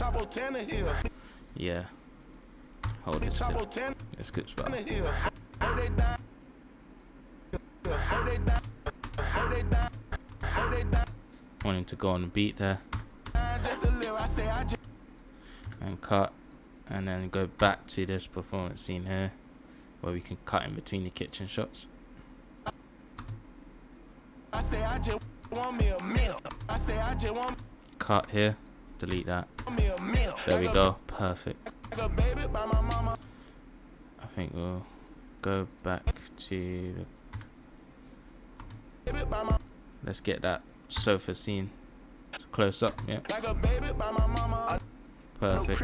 Yeah. Hold this clip. This clip's better. want him to go on the beat there. And cut. And then go back to this performance scene here, where we can cut in between the kitchen shots. Cut here. Delete that. There we go. Perfect. I think we'll go back to the... Let's get that sofa scene close up. Yeah. Perfect.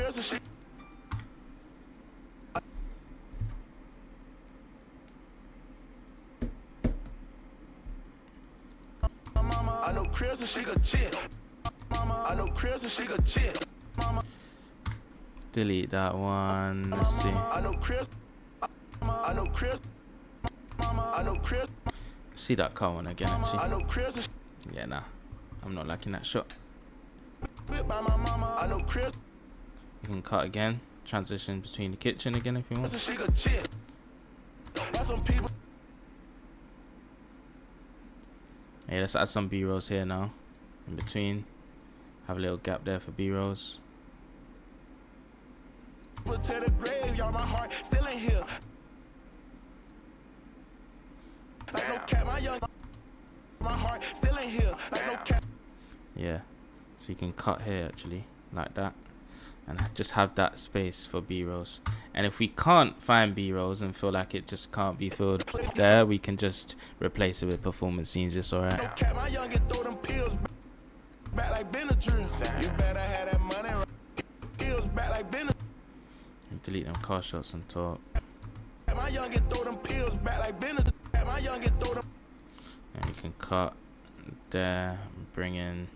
I know Chris and she could chill. I know Chris and she could chill. Delete that one. Let's see. I know Chris. I know Chris. I know Chris. See that car one again, actually. I know Chris. Yeah, nah. I'm not liking that shot. I know Chris. You can cut again. Transition between the kitchen again if you want. She could chill. That's some people. Hey, let's add some B-rolls here now. In between. Have a little gap there for B-rolls. To the grave, y'all, my heart still ain't here. Like no cat, my heart still ain't here. Like no cat. Yeah. So you can cut here actually, like that. And just have that space for B-rolls. And if we can't find B-rolls and feel like it just can't be filled there, we can just replace it with performance scenes. It's alright. No cat, my youngest throw them pills back like Benadryl. You better have that money right. Pills back like Benadryl. Delete them car shots on top. My youngest throw them pills back like Benadryl. My youngest throw them. And you can cut there, bring in.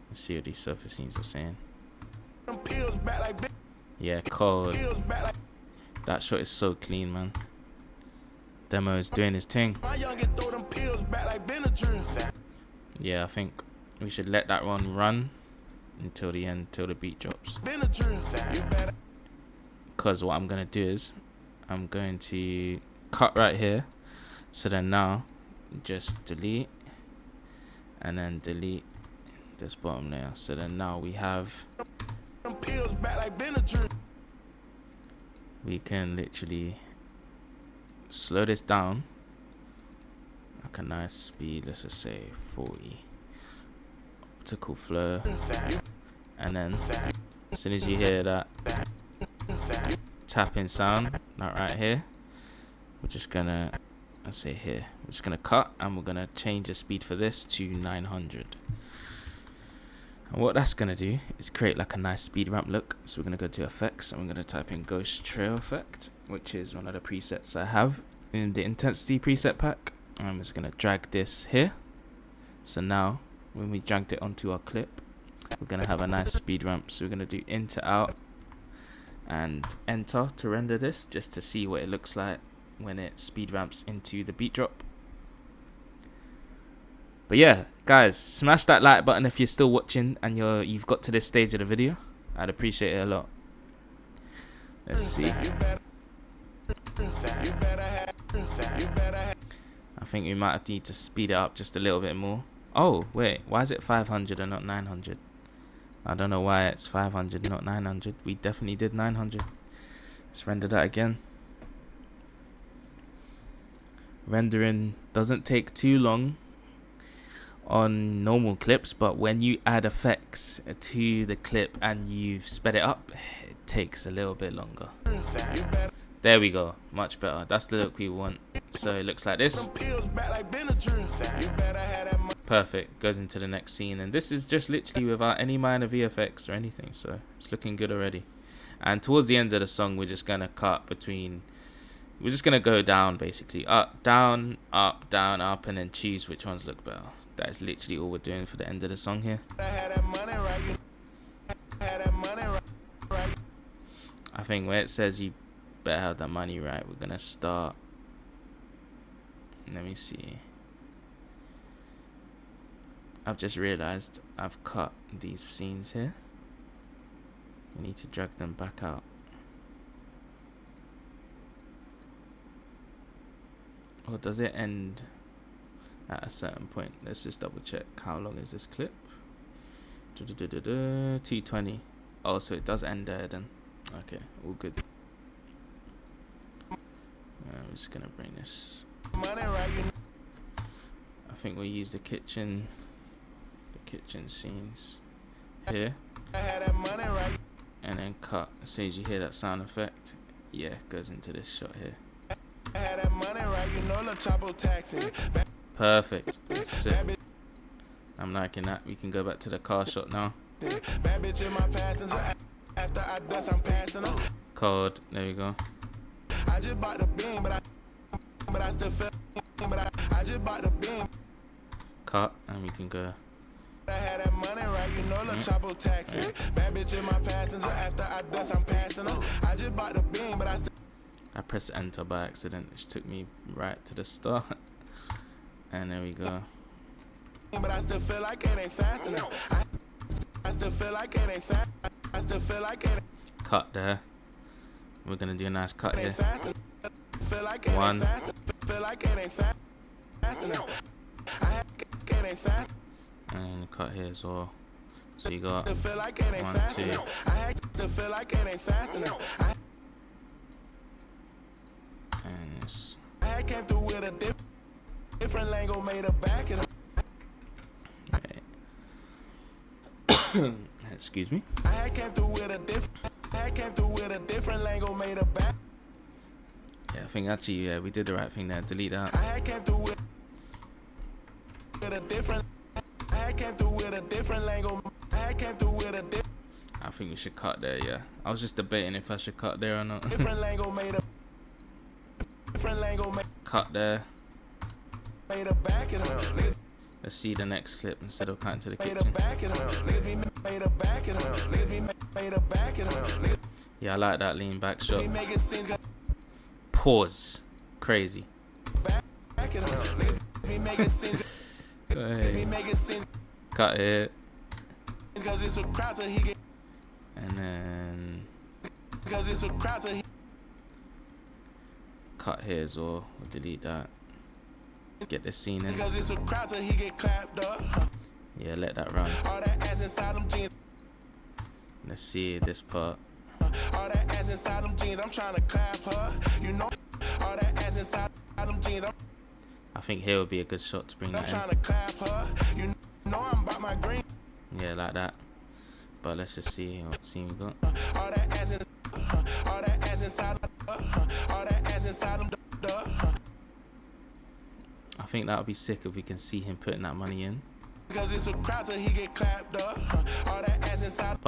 Let's see what these surface scenes are saying. Pills back like yeah, cold. That shot is so clean, man. Demo is doing his thing. My youngest throw them pills back like Benadryl. Yeah, I think we should let that one run until the end, till the beat drops. Because what I'm gonna do is I'm going to cut right here. So then now just delete and then delete this bottom layer. So then now we have, we can literally slow this down like a nice speed. Let's just say 40. Optical flow. And then as soon as you hear that tapping sound, not right here, we're just gonna, let's say here, we're just gonna cut and we're gonna change the speed for this to 900. And what that's gonna do is create like a nice speed ramp look. So we're gonna go to effects and we're gonna type in ghost trail effect, which is one of the presets I have in the intensity preset pack. I'm just gonna drag this here. So now when we dragged it onto our clip, we're gonna have a nice speed ramp. So we're gonna do in to out and enter to render this, just to see what it looks like when it speed ramps into the beat drop. But yeah, guys, smash that like button if you're still watching and you've got to this stage of the video. I'd appreciate it a lot. Let's see. I think we might need to speed it up just a little bit more. Oh wait, why is it 500 and not 900? I don't know why it's 500 not 900. We definitely did 900. Let's render that again. Rendering doesn't take too long on normal clips, but when you add effects to the clip and you've sped it up, it takes a little bit longer. There we go, much better. That's the look we want. So it looks like this. Perfect. Goes into the next scene, and this is just literally without any minor VFX or anything, so it's looking good already. And towards the end of the song, we're just gonna cut between, we're just gonna go down basically, up, down, up, and then choose which ones look better. That is literally all we're doing for the end of the song here. I think where it says you better have the money right, we're gonna start. Let me see. I've just realized I've cut these scenes here. We need to drag them back out. Or does it end? at a certain point. Let's just double check. How long is this clip? 220. Oh, so it does end there then. Okay, all good. I'm just gonna bring this. I think we'll use the kitchen scenes here, and then cut. As soon as you hear that sound effect, yeah, it goes into this shot here. Perfect. Sick. I'm liking that. We can go back to the car shot now. Code. There you go. I just bought the beam, but I still feel. I just bought the beam. Cut, and we can go. I had that money right, you know, the chopper taxi. Bad bitch in my passenger. After I dust, I'm passing her. I just bought the beam, but I still. I pressed enter by accident, which took me right to the start. And there we go. But I still feel like it ain't fast enough. I still feel like it ain't fast. I still feel like it. Cut there. We're gonna do a nice cut here. One. And cut here as well. So you got 1, 2. And this. I came through with a different lingo, made a back of excuse me. I came through with a different lingo, made a back. Yeah, I think actually, yeah, we did the right thing there. Delete that. I came through with a different. I came through with a different lingo. I came through with a different. I think we should cut there. Yeah, I was just debating if I should cut there or not. Different lingo made a. Different lingo made. Cut there. Made a back of them. Let's see the next clip instead of cutting to the kitchen. Yeah, I like that lean back shot. Pause. Crazy. Cut it. And then cut here as well. We'll delete that. Get the scene in. Yeah, let that run. Let's see this part. All that ass inside them jeans, I'm trying to clap her. You know, all that ass inside them jeans. I think here would be a good shot to bring that in. I'm trying to clap her. You know I'm about my green. Yeah, like that. But let's just see what scene we got. All that ass inside. All that ass inside them. I think that would be sick if we can see him putting that money in. But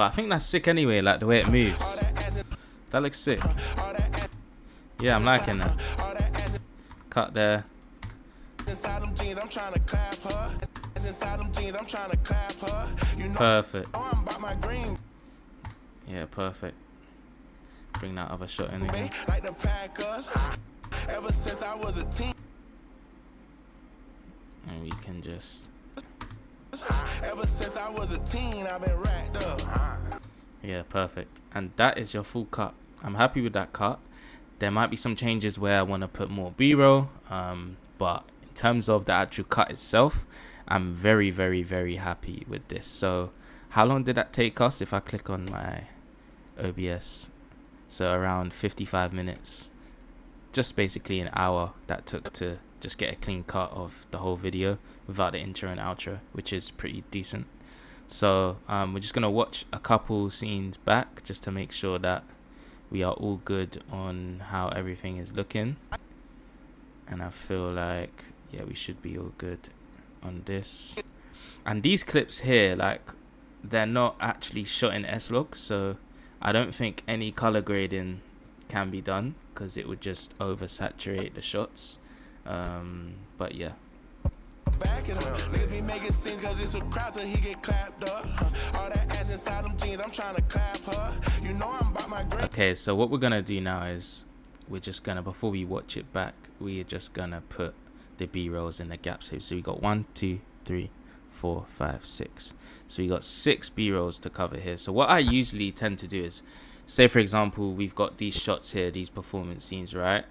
I think that's sick anyway, like the way it moves. That looks sick. Yeah, I'm liking that. Cut there. Perfect. Yeah, perfect. Bring that other shot in again. Ever since I was a teen. And we can just. Ever since I was a teen, I've been racked up. Yeah, perfect. And that is your full cut. I'm happy with that cut. There might be some changes where I want to put more B-roll, but in terms of the actual cut itself, I'm very, very, very happy with this. So how long did that take us? If I click on my OBS, so around 55 minutes, just basically an hour that took to just get a clean cut of the whole video without the intro and outro, which is pretty decent. So we're just gonna watch a couple scenes back just to make sure that we are all good on how everything is looking, and I feel like, yeah, we should be all good on this. And these clips here, like, they're not actually shot in S-Log, so I don't think any color grading can be done because it would just oversaturate the shots. But yeah. Okay, so what we're gonna do now is we're just gonna, before we watch it back, we're just gonna put the B-rolls in the gaps here. So we got 1, 2, 3, 4, 5, 6. So we got 6 B-rolls to cover here. So what I usually tend to do is, say for example, we've got these shots here, these performance scenes, right?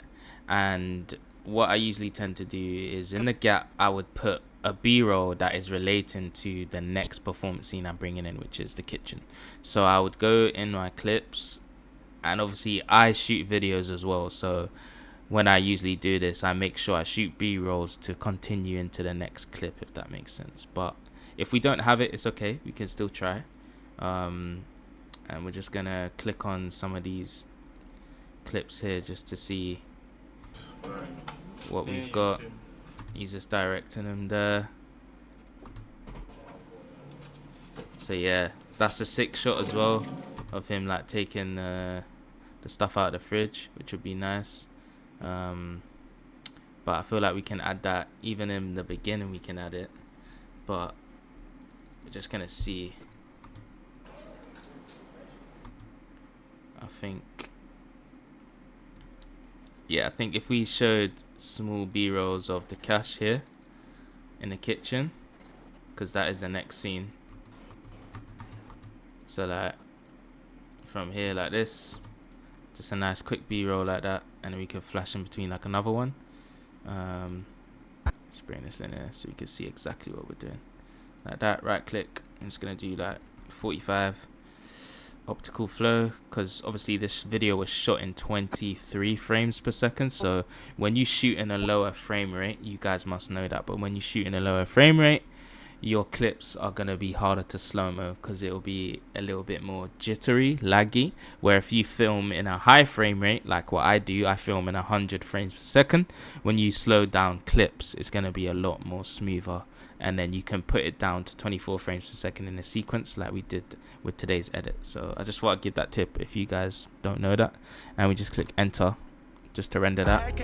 And what I usually tend to do is in the gap I would put a B-roll that is relating to the next performance scene I'm bringing in, which is the kitchen. So I would go in my clips, and obviously I shoot videos as well, so when I usually do this, I make sure I shoot B-rolls to continue into the next clip, if that makes sense. But if we don't have it, it's okay, we can still try. And we're just gonna click on some of these clips here just to see what we've got. He's just directing them there. So yeah, that's a sick shot as well of him like taking the stuff out of the fridge, which would be nice. But I feel like we can add that even in the beginning. We can add it, but we're just gonna see. I think if we showed small B-rolls of the cash here in the kitchen, because that is the next scene. So like from here like this, just a nice quick B-roll like that, and then we can flash in between like another one. Let's bring this in here so we can see exactly what we're doing. Like that, right click. I'm just gonna do like 45 optical flow, because obviously this video was shot in 23 frames per second. So when you shoot in a lower frame rate, you guys must know that, but when you shoot in a lower frame rate, your clips are going to be harder to slow-mo, because it will be a little bit more jittery, laggy. Where if you film in a high frame rate, like what I do, I film in 100 frames per second, when you slow down clips, it's going to be a lot more smoother, and then you can put it down to 24 frames per second in a sequence like we did with today's edit. So I just want to give that tip if you guys don't know that. And we just click enter just to render that.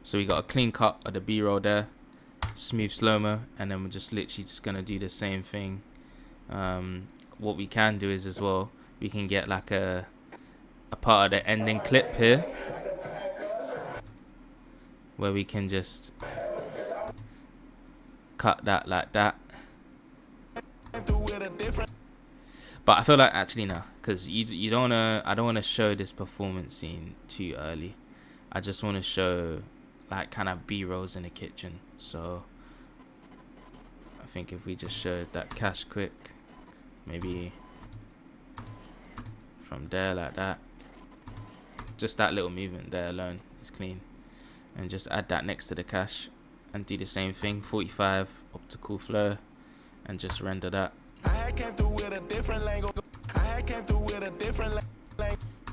So we got a clean cut of the B-roll there, smooth slow-mo, and then we're just literally just gonna do the same thing. What we can do is as well, we can get like a part of the ending clip here, where we can just cut that like that. But I feel like actually no, because you don't wanna, I don't wanna show this performance scene too early. I just wanna show like kind of B-rolls in the kitchen. So I think if we just showed that cash quick, maybe from there like that, just that little movement there alone is clean, and just add that next to the cash and do the same thing, 45 optical flow, and just render that.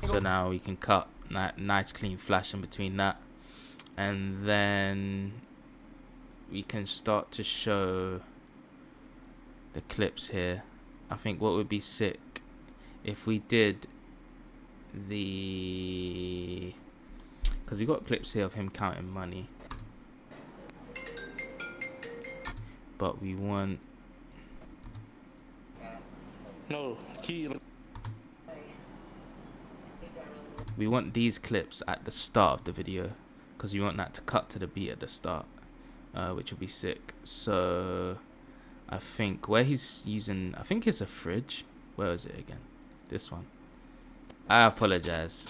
So now we can cut that nice clean flash in between that, and then we can start to show the clips here. I think what would be sick if we did the, because we got clips here of him counting money, but we want these clips at the start of the video, because we want that to cut to the beat at the start, which will be sick. So I think where he's using, I think it's a fridge. Where is it again? This one. I apologize.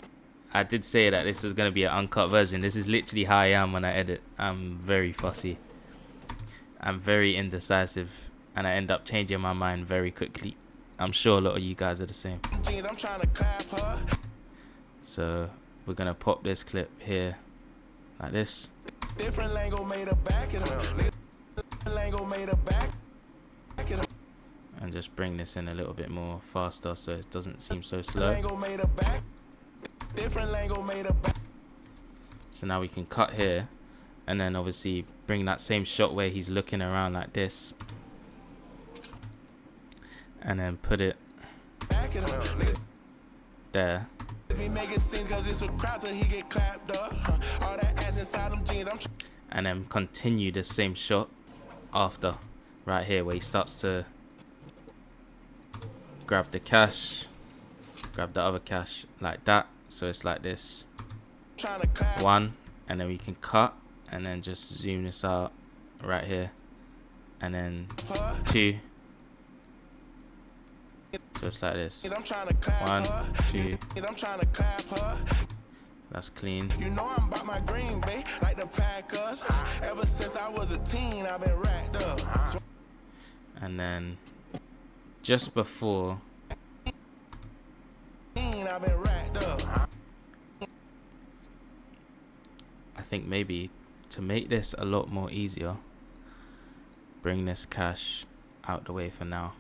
I did say that this was going to be an uncut version. This is literally how I am when I edit. I'm very fussy. I'm very indecisive, and I end up changing my mind very quickly. I'm sure a lot of you guys are the same. So we're going to pop this clip here like this. And just bring this in a little bit more faster so it doesn't seem so slow. So now we can cut here, and then obviously bring that same shot where he's looking around like this, and then put it there. And then continue the same shot after, right here where he starts to grab the cash, grab the other cash like that. So it's like this, one, and then we can cut, and then just zoom this out right here, and then 2, So it's like this. I'm trying to clap 1, her. 2. I'm trying to clap her. That's clean. You know I'm about my Green Bay like the Packers. Ever since I was a teen, I've been racked up. And then just before, I've been racked up. I think maybe to make this a lot more easier, bring this cache out the way for now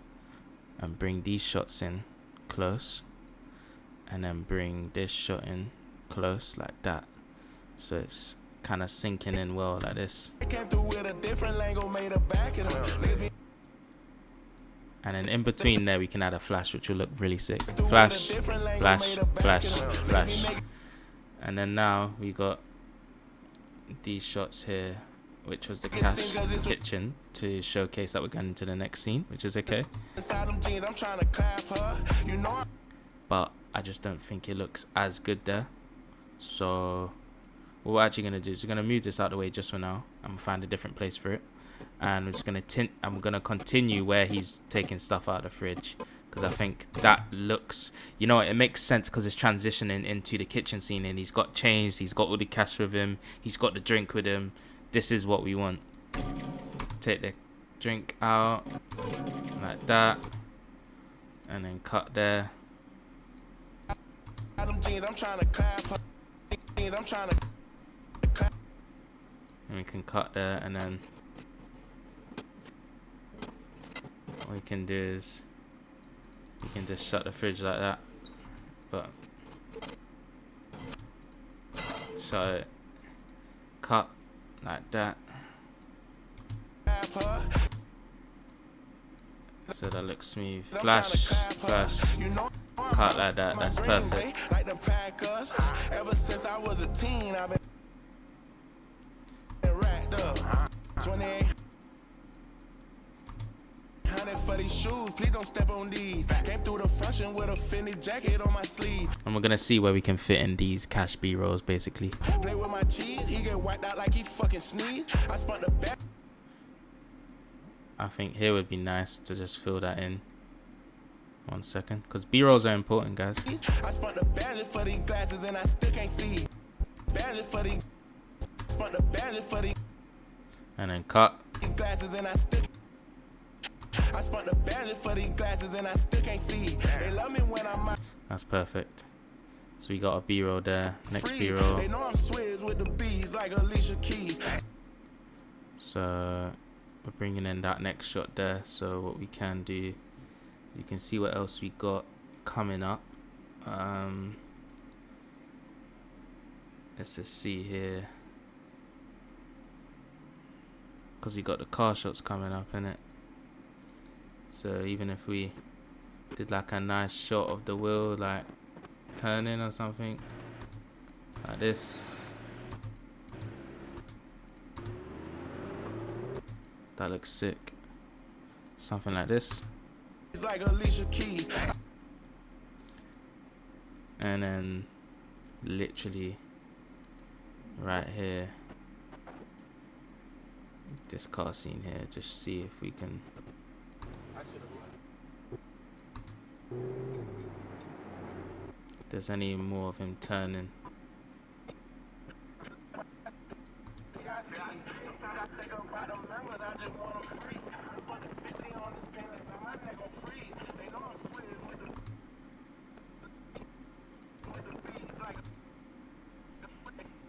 and bring these shots in close, and then bring this shot in close like that, so it's kind of sinking in well like this. And then in between there we can add a flash, which will look really sick. Flash, flash, flash, flash. And then now we got these shots here, which was the cache, the kitchen, to showcase that we're going into the next scene, which is okay. But I just don't think it looks as good there. So what we're actually going to do is we're going to move this out of the way just for now. I'm going to find a different place for it. And we're just going to I'm going to continue where he's taking stuff out of the fridge, because I think that looks, you know, it makes sense because it's transitioning into the kitchen scene, and he's got chains, he's got all the cash with him, he's got the drink with him. This is what we want. Take the drink out like that, and then cut there. And we can cut there, and then what we can do is we can just shut the fridge like that, but shut it, cut like that, so that looks smooth. Flash, flash, cut like that. That's perfect. Ever since I was a teen, I've been racked up. 28 for these shoes, please don't step on these. Came through the function with a Fendi jacket on my sleeve. And we're gonna see where we can fit in these cash B-rolls basically. Play with my cheese, he get wiped out like he fucking sneezed. I spun the back. I think here would be nice to just fill that in. 1 second, because B-rolls are important, guys. I spun the badge for these glasses and I still can't see. Badge for these, spun the badge for these, and then cut. Glasses and I still. I spun the badge for these glasses and I still can't see. They love me when I'm out. That's perfect. So we got a B-roll there. Next B-roll. They know I'm swizz with the bees like Alicia Keys. So we're bringing in that next shot there. So what we can do, you can see what else we got coming up. Let's just see here, because we got the car shots coming up, innit? So even if we did like a nice shot of the wheel like turning or something like this, that looks sick. Something like this. It's like Alicia Keys. And then literally right here, this car scene here, just see if we can. There's any more of him turning.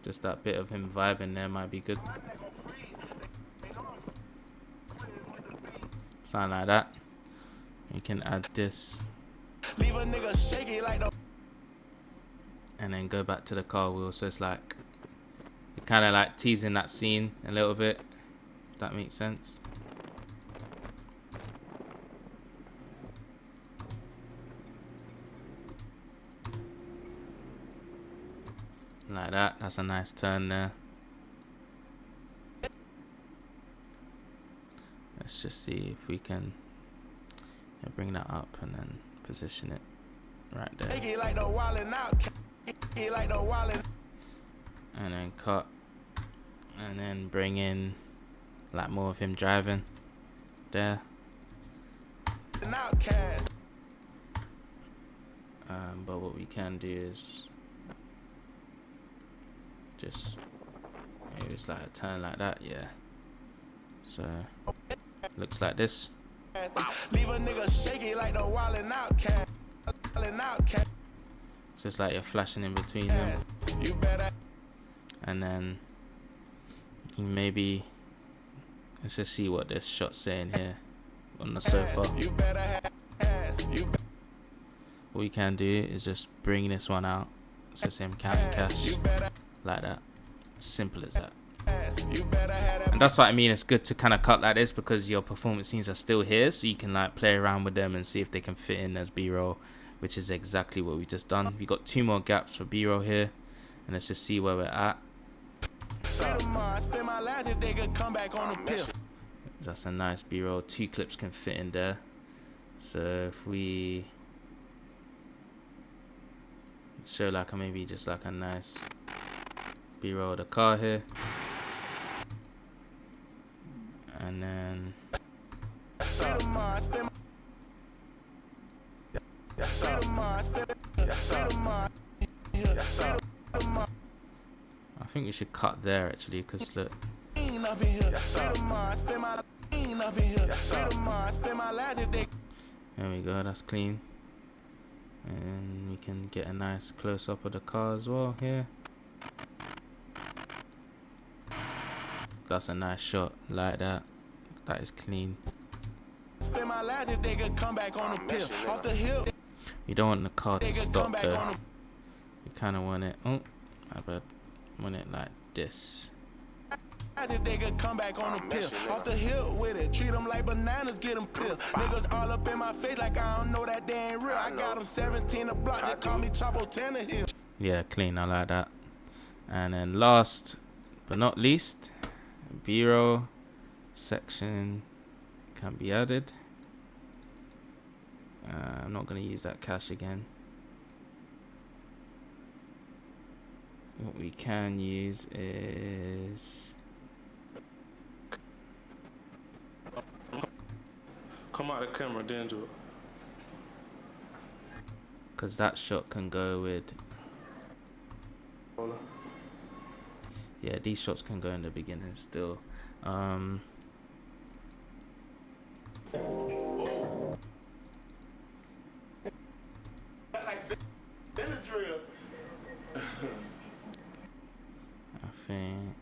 Just that bit of him vibing there might be good. Something like that. We can add this. Leave a nigga shaky like the, and then go back to the car wheel, so it's like you're kind of like teasing that scene a little bit, if that makes sense. Like that. That's a nice turn there. Let's just see if we can bring that up and then position it right there. And then cut. And then bring in like more of him driving there. But what we can do is just maybe it's like a turn like that, yeah. So looks like this. Leave a nigga shaky like the wildin' outcast. It's just like you're flashing in between them. You better. And then you can maybe, let's just see what this shot's saying here on the sofa. You better have. What we can do is just bring this one out. It's just him counting cash like that. Simple as that. And that's what I mean. It's good to kind of cut like this because your performance scenes are still here, so you can like play around with them and see if they can fit in as B-roll, which is exactly what we just done. We got 2 more gaps for B-roll here, and let's just see where we're at. That's a nice B-roll. 2 clips can fit in there. So if we show like maybe just like a nice B-roll of the car here, and then I think we should cut there actually, because look, there we go, that's clean. And we can get a nice close-up of the car as well here. That's a nice shot, like that. That is clean. You don't want the car to stop though. You kind of want it, oh my bad, want it like this. If they could come back on the pill, off the hill with it, treat them like bananas, get them pill. Niggas all up in my face like I don't know that they ain't real. I got them 17 a block, just call me Chapo 10 a hill. Yeah, clean, I like that. And then last but not least, B-roll section can be added. I'm not going to use that cache again. What we can use is, come out of the camera, then do it. because that shot can go with, yeah, these shots can go in the beginning still. I think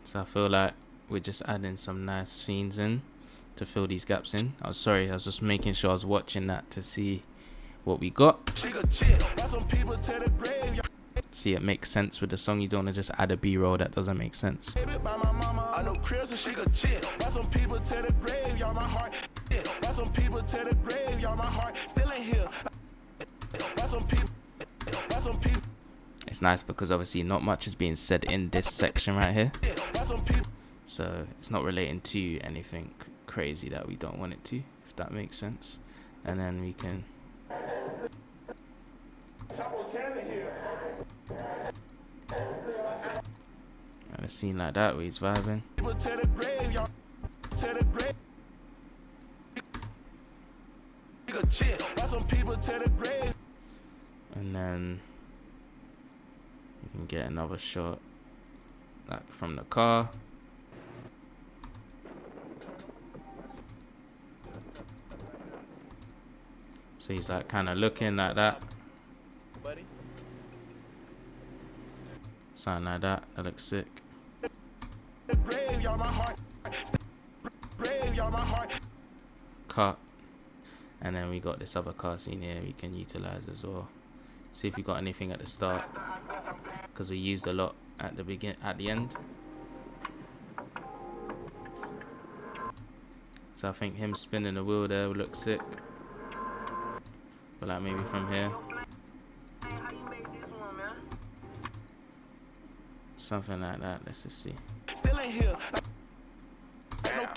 so I feel like we're just adding some nice scenes in to fill these gaps in. I was just making sure I was watching that to see what we got. See, it makes sense with the song. You don't want to just add a B-roll that doesn't make sense. It's nice because obviously not much is being said in this section right here, so it's not relating to anything crazy that we don't want it to, if that makes sense. And then we can and a scene like that where he's vibing. And then you can get another shot like from the car. So he's like kind of looking like that. Something like that. That looks sick. Cut. And then we got this other car scene here we can utilize as well. See if we got anything at the start, because we used a lot at the end. So I think him spinning the wheel there would look sick. But like maybe from here, something like that. Let's just see.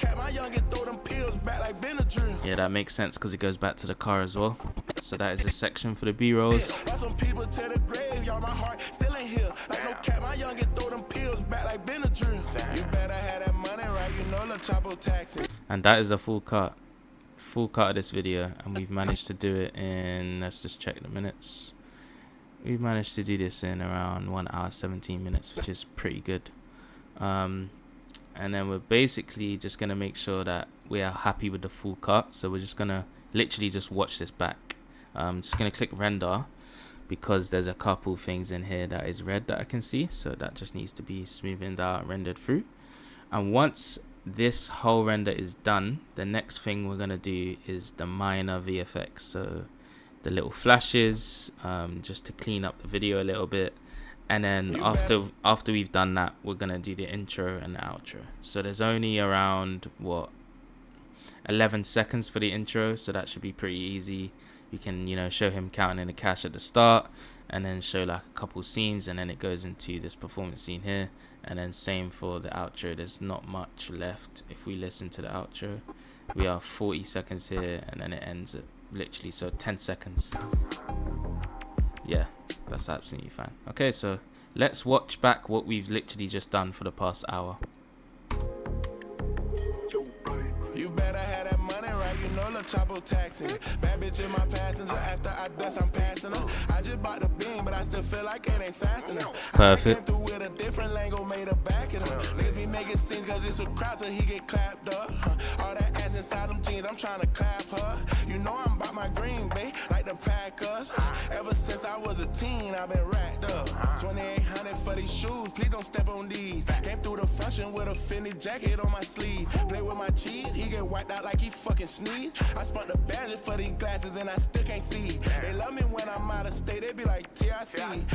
cap, my youngin' throw them pills back like Benadryl. Yeah, that makes sense because it goes back to the car as well. So that is the section for the B-rolls. Some people to the grave, y'all, my heart still ain't here. Like no cap, my youngin' throw them pills back like Benadryl. You better have that money right, you know, La Chapo taxi. And that is a full cut of this video, and we've managed to do it in, let's just check the minutes. We've managed to do this in around 1 hour 17 minutes, which is pretty good. And then we're basically just gonna make sure that we are happy with the full cut. So we're just gonna literally just watch this back. Just gonna click render because there's a couple things in here that is red that I can see, so that just needs to be smoothened out, rendered through. And once this whole render is done, the next thing we're gonna do is the minor VFX, so the little flashes, just to clean up the video a little bit. And then after we've done that, we're gonna do the intro and the outro. So there's only around 11 seconds for the intro, so that should be pretty easy. You can, you know, show him counting in the cash at the start, and then show like a couple scenes, and then it goes into this performance scene here. And then same for the outro. There's not much left. If we listen to the outro, we are 40 seconds here, and then it ends at literally 10 seconds. Yeah, that's absolutely fine. Okay, so let's watch back what we've literally just done for the past hour. You better have that money right, you know, La Chapo taxi. Bad bitch in my passenger, after I dust, I'm passing her. I just bought the beam, but I still feel like it ain't fast enough. Perfect. I came through with a different lingo, made a back of them. Niggas be making scenes cause it's a crowd, so he get clapped up. All that ass inside them jeans, I'm trying to clap her. You know I'm about my green, babe, like the Packers. Ever since I was a teen, I've been racked up. 2,800 for these shoes, please don't step on these. Came through the function with a Fendi jacket on my sleeve. Play with my cheese, he get wiped out like he fucking sneezed. I spent the badges for these glasses and I still can't see. They love me when I'm out of state, they be like TIC.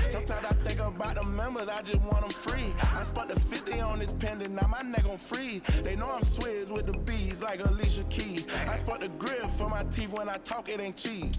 Sometimes I think about the members, I just want them free. I spent the 50 on this pendant, now my neck gon' freeze. They know I'm swizz with the bees like Alicia Keys. I spent the grip for my teeth, when I talk it ain't cheap.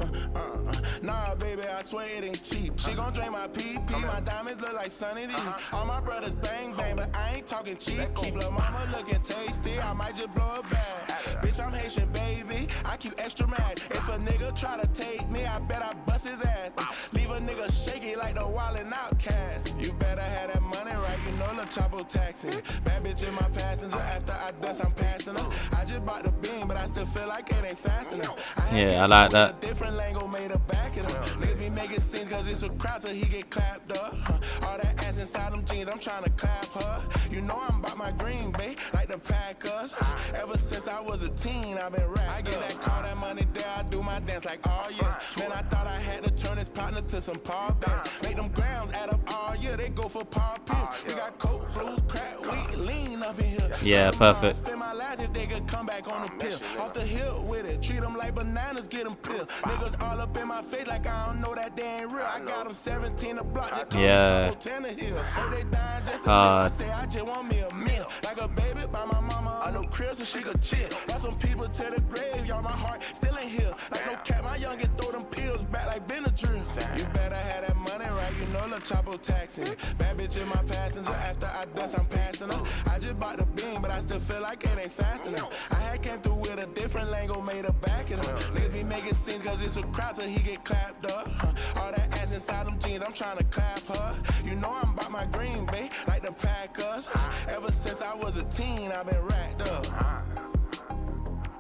Nah baby, I swear it ain't cheap. She gon' drain my PP, my diamonds look like Sunny D. All my brothers bang bang, but I ain't talking cheap. Keep lil' mama looking tasty, I might just blow a bag. Bitch, I'm Haitian, baby, I keep extra mad. If a nigga try to take me, I bet I bust his ass. Leave a nigga shaky like the wildin' outcast. You better have that money right, you know, La Chapo taxi. Bad bitch in my passenger, after I dust, I'm passing her. I just bought the beam, but I still feel like it ain't fast enough. Yeah, I like that. Different lingo, made a back of them. Niggas be making scenes cause it's a crowd, so he get clapped up. All that ass inside them jeans, I'm trying to clap her. You know I'm about my green, babe, like the Packers. Ever since I was a teen, I've been racked. I get that call, that money there, I do my dance like, oh yeah. Man, I thought I had to turn this partner to some paw bags. Make them grams add up all year, they go for paw pills. We got coke, blues, crack, we lean up in here. Yeah, perfect. Spend my life if they could come back on the pill. Off the hill with it, treat them like bananas, get them pilled. Niggas all up in my face like I don't know that they ain't real. I got them 17 a block, just call me Chapo 10 a hill. Oh, they dying just to live. I say I just want me a meal. Like a baby by my mama on no crib so she could chill. Got some people to the grave, y'all, my heart still ain't here. Like no cap, my youngin' throw them pills back like Benadryl. You better have that money right, you know, La Chapo taxi. Bad bitch in my passenger, after I dust, I'm passing her. I just bought the beam, but I still feel like it ain't fast enough. I had came through with a different lingo, made a back of them. Niggas be making scenes cause it's a crowd, so he get clapped up. All that ass inside them jeans, I'm trying to clap her. You know I'm about my green, babe, like the Packers. Ever since I was a teen, I've been racked up.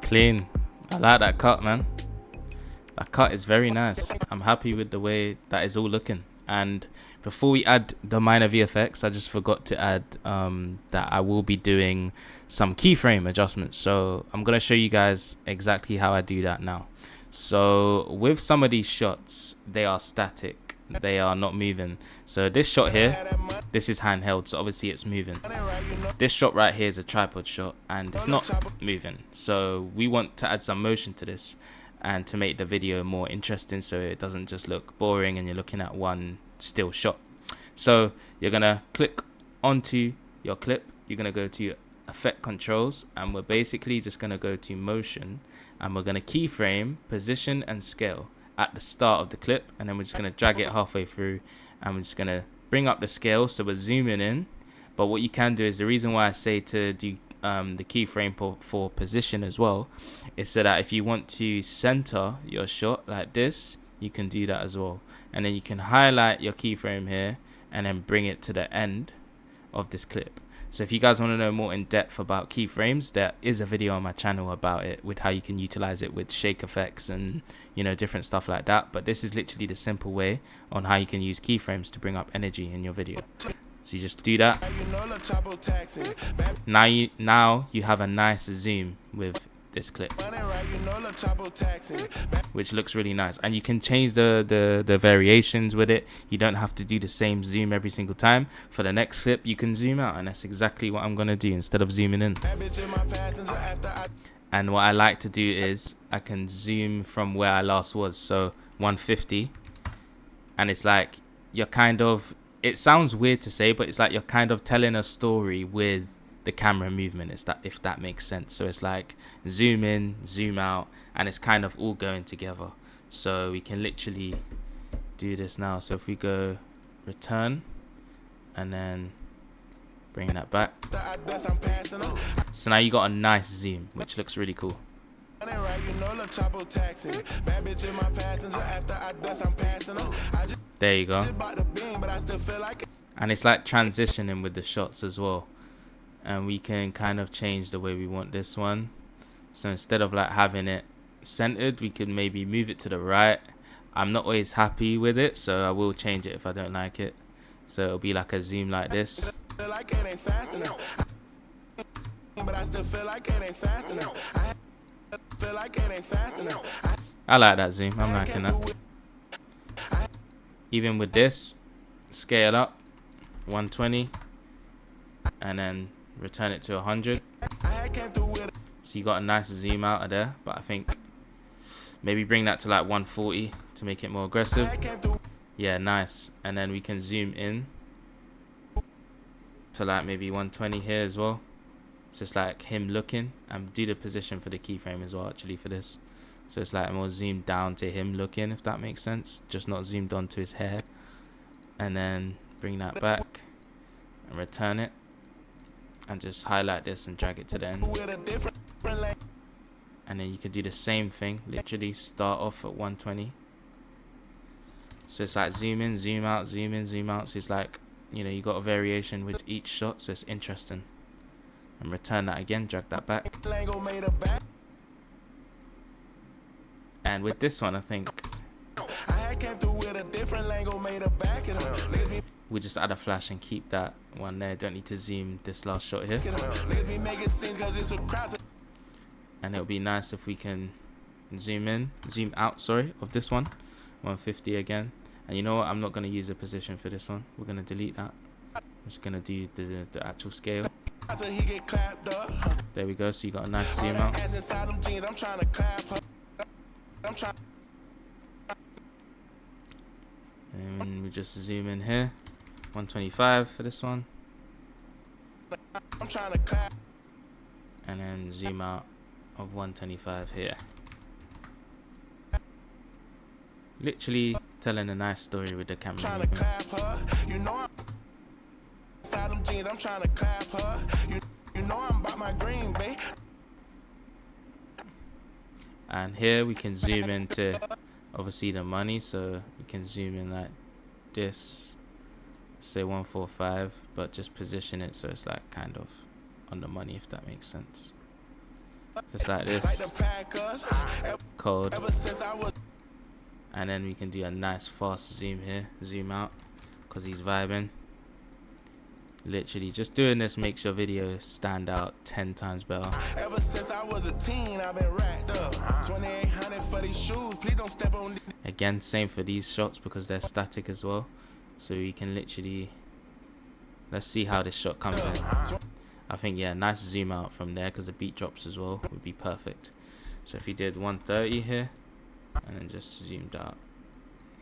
Clean. I like that cut, man. That cut is very nice. I'm happy with the way that is all looking. And before we add the minor VFX, I just forgot to add that I will be doing some keyframe adjustments. So I'm going to show you guys exactly how I do that now. So with some of these shots, they are static. They are not moving. So this shot here, this is handheld, so obviously it's moving. This shot right here is a tripod shot and it's not moving. So we want to add some motion to this and to make the video more interesting, so it doesn't just look boring and you're looking at one still shot. So you're gonna click onto your clip, you're gonna go to effect controls, and we're basically just gonna go to motion, and we're gonna keyframe, position and scale at the start of the clip, and then we're just gonna drag it halfway through, and we're just gonna bring up the scale, so we're zooming in. But what you can do is, the reason why I say to do the keyframe for position as well is so that if you want to center your shot like this, you can do that as well. And then you can highlight your keyframe here and then bring it to the end of this clip. So if you guys want to know more in depth about keyframes, there is a video on my channel about it, with how you can utilize it with shake effects and, you know, different stuff like that. But this is literally the simple way on how you can use keyframes to bring up energy in your video. So you just do that. Now you have a nice zoom with this clip, which looks really nice, and you can change the variations with it. You don't have to do the same zoom every single time. For the next clip, you can zoom out, and that's exactly what I'm gonna do instead of zooming in. And what I like to do is I can zoom from where I last was, so 150, and it's like you're kind of, it sounds weird to say, but it's like you're kind of telling a story with the camera movement, if that makes sense. So it's like zoom in, zoom out, and it's kind of all going together. So we can literally do this now. So if we go return and then bring that back, so now you got a nice zoom, which looks really cool. There you go. And it's like transitioning with the shots as well. And we can kind of change the way we want this one. So instead of like having it centered, we can maybe move it to the right. I'm not always happy with it, so I will change it if I don't like it. So it'll be like a zoom like this. I like that zoom, I'm liking that. Even with this, scale up 120 and then return it to 100. So you got a nice zoom out of there, but I think maybe bring that to like 140 to make it more aggressive. Yeah, nice. And then we can zoom in to like maybe 120 here as well. It's just like him looking, and do the position for the keyframe as well actually for this. So it's like more zoomed down to him looking, if that makes sense, just not zoomed onto his hair. And then bring that back and return it, and just highlight this and drag it to the end. And then you can do the same thing, literally start off at 120. So it's like zoom in, zoom out, zoom in, zoom out. So it's like, you know, you got a variation with each shot, so it's interesting. And return that again, drag that back. And with this one, I think we just add a flash and keep that one there. Don't need to zoom this last shot here. And it'll be nice if we can zoom in, zoom out, sorry, of this one. 150 again. And you know what? I'm not going to use a position for this one. We're going to delete that. I'm just going to do the actual scale. There we go. So you got a nice zoom out. And we just zoom in here. 125 for this one. And then zoom out of 125 here. Literally telling a nice story with the camera movement. And here we can zoom into obviously the money, so we can zoom in like this, say 145, but just position it so it's like kind of on the money, if that makes sense. Just like this, code. And then we can do a nice fast zoom here, zoom out, because he's vibing. Literally just doing this makes your video stand out 10 times better. Ever since I was a teen, I've been racked up. 2800 for these shoes, please don't step on. Again, same for these shots because they're static as well. So we can literally, let's see how this shot comes in. I think, yeah, nice zoom out from there because the beat drops as well would be perfect. So if you did 130 here and then just zoomed out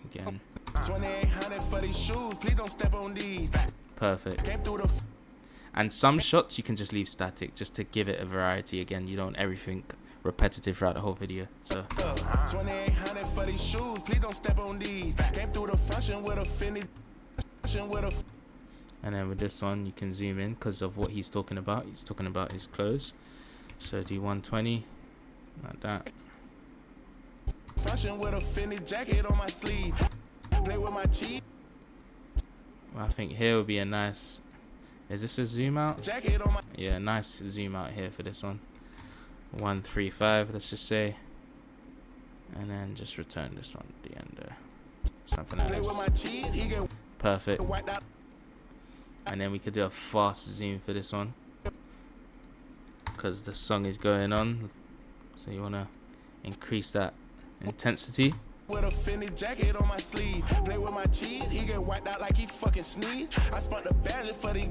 again. 2800 for these shoes, please don't step on these. Perfect. And some shots you can just leave static just to give it a variety. Again, you don't want everything repetitive throughout the whole video. So 2800 for these shoes, please don't step on these. Came through the function with a finish. And then with this one, you can zoom in because of what he's talking about. He's talking about his clothes. So do 120, like that. Fashion with a fitted jacket on my sleeve. Play with my cheese. Well, I think here would be a nice. Is this a zoom out? Jacket on my. Yeah, nice zoom out here for this one. 135, let's just say. And then just return this one at the end there. Something Play with my else. cheese. He get Perfect. wiped out. And then we could do a fast zoom for this one, because the song is going on. So you want to increase that intensity. With a fitted jacket on my sleeve. Play with my cheese. He get wiped out like he fucking sneezed. I spent the badges for these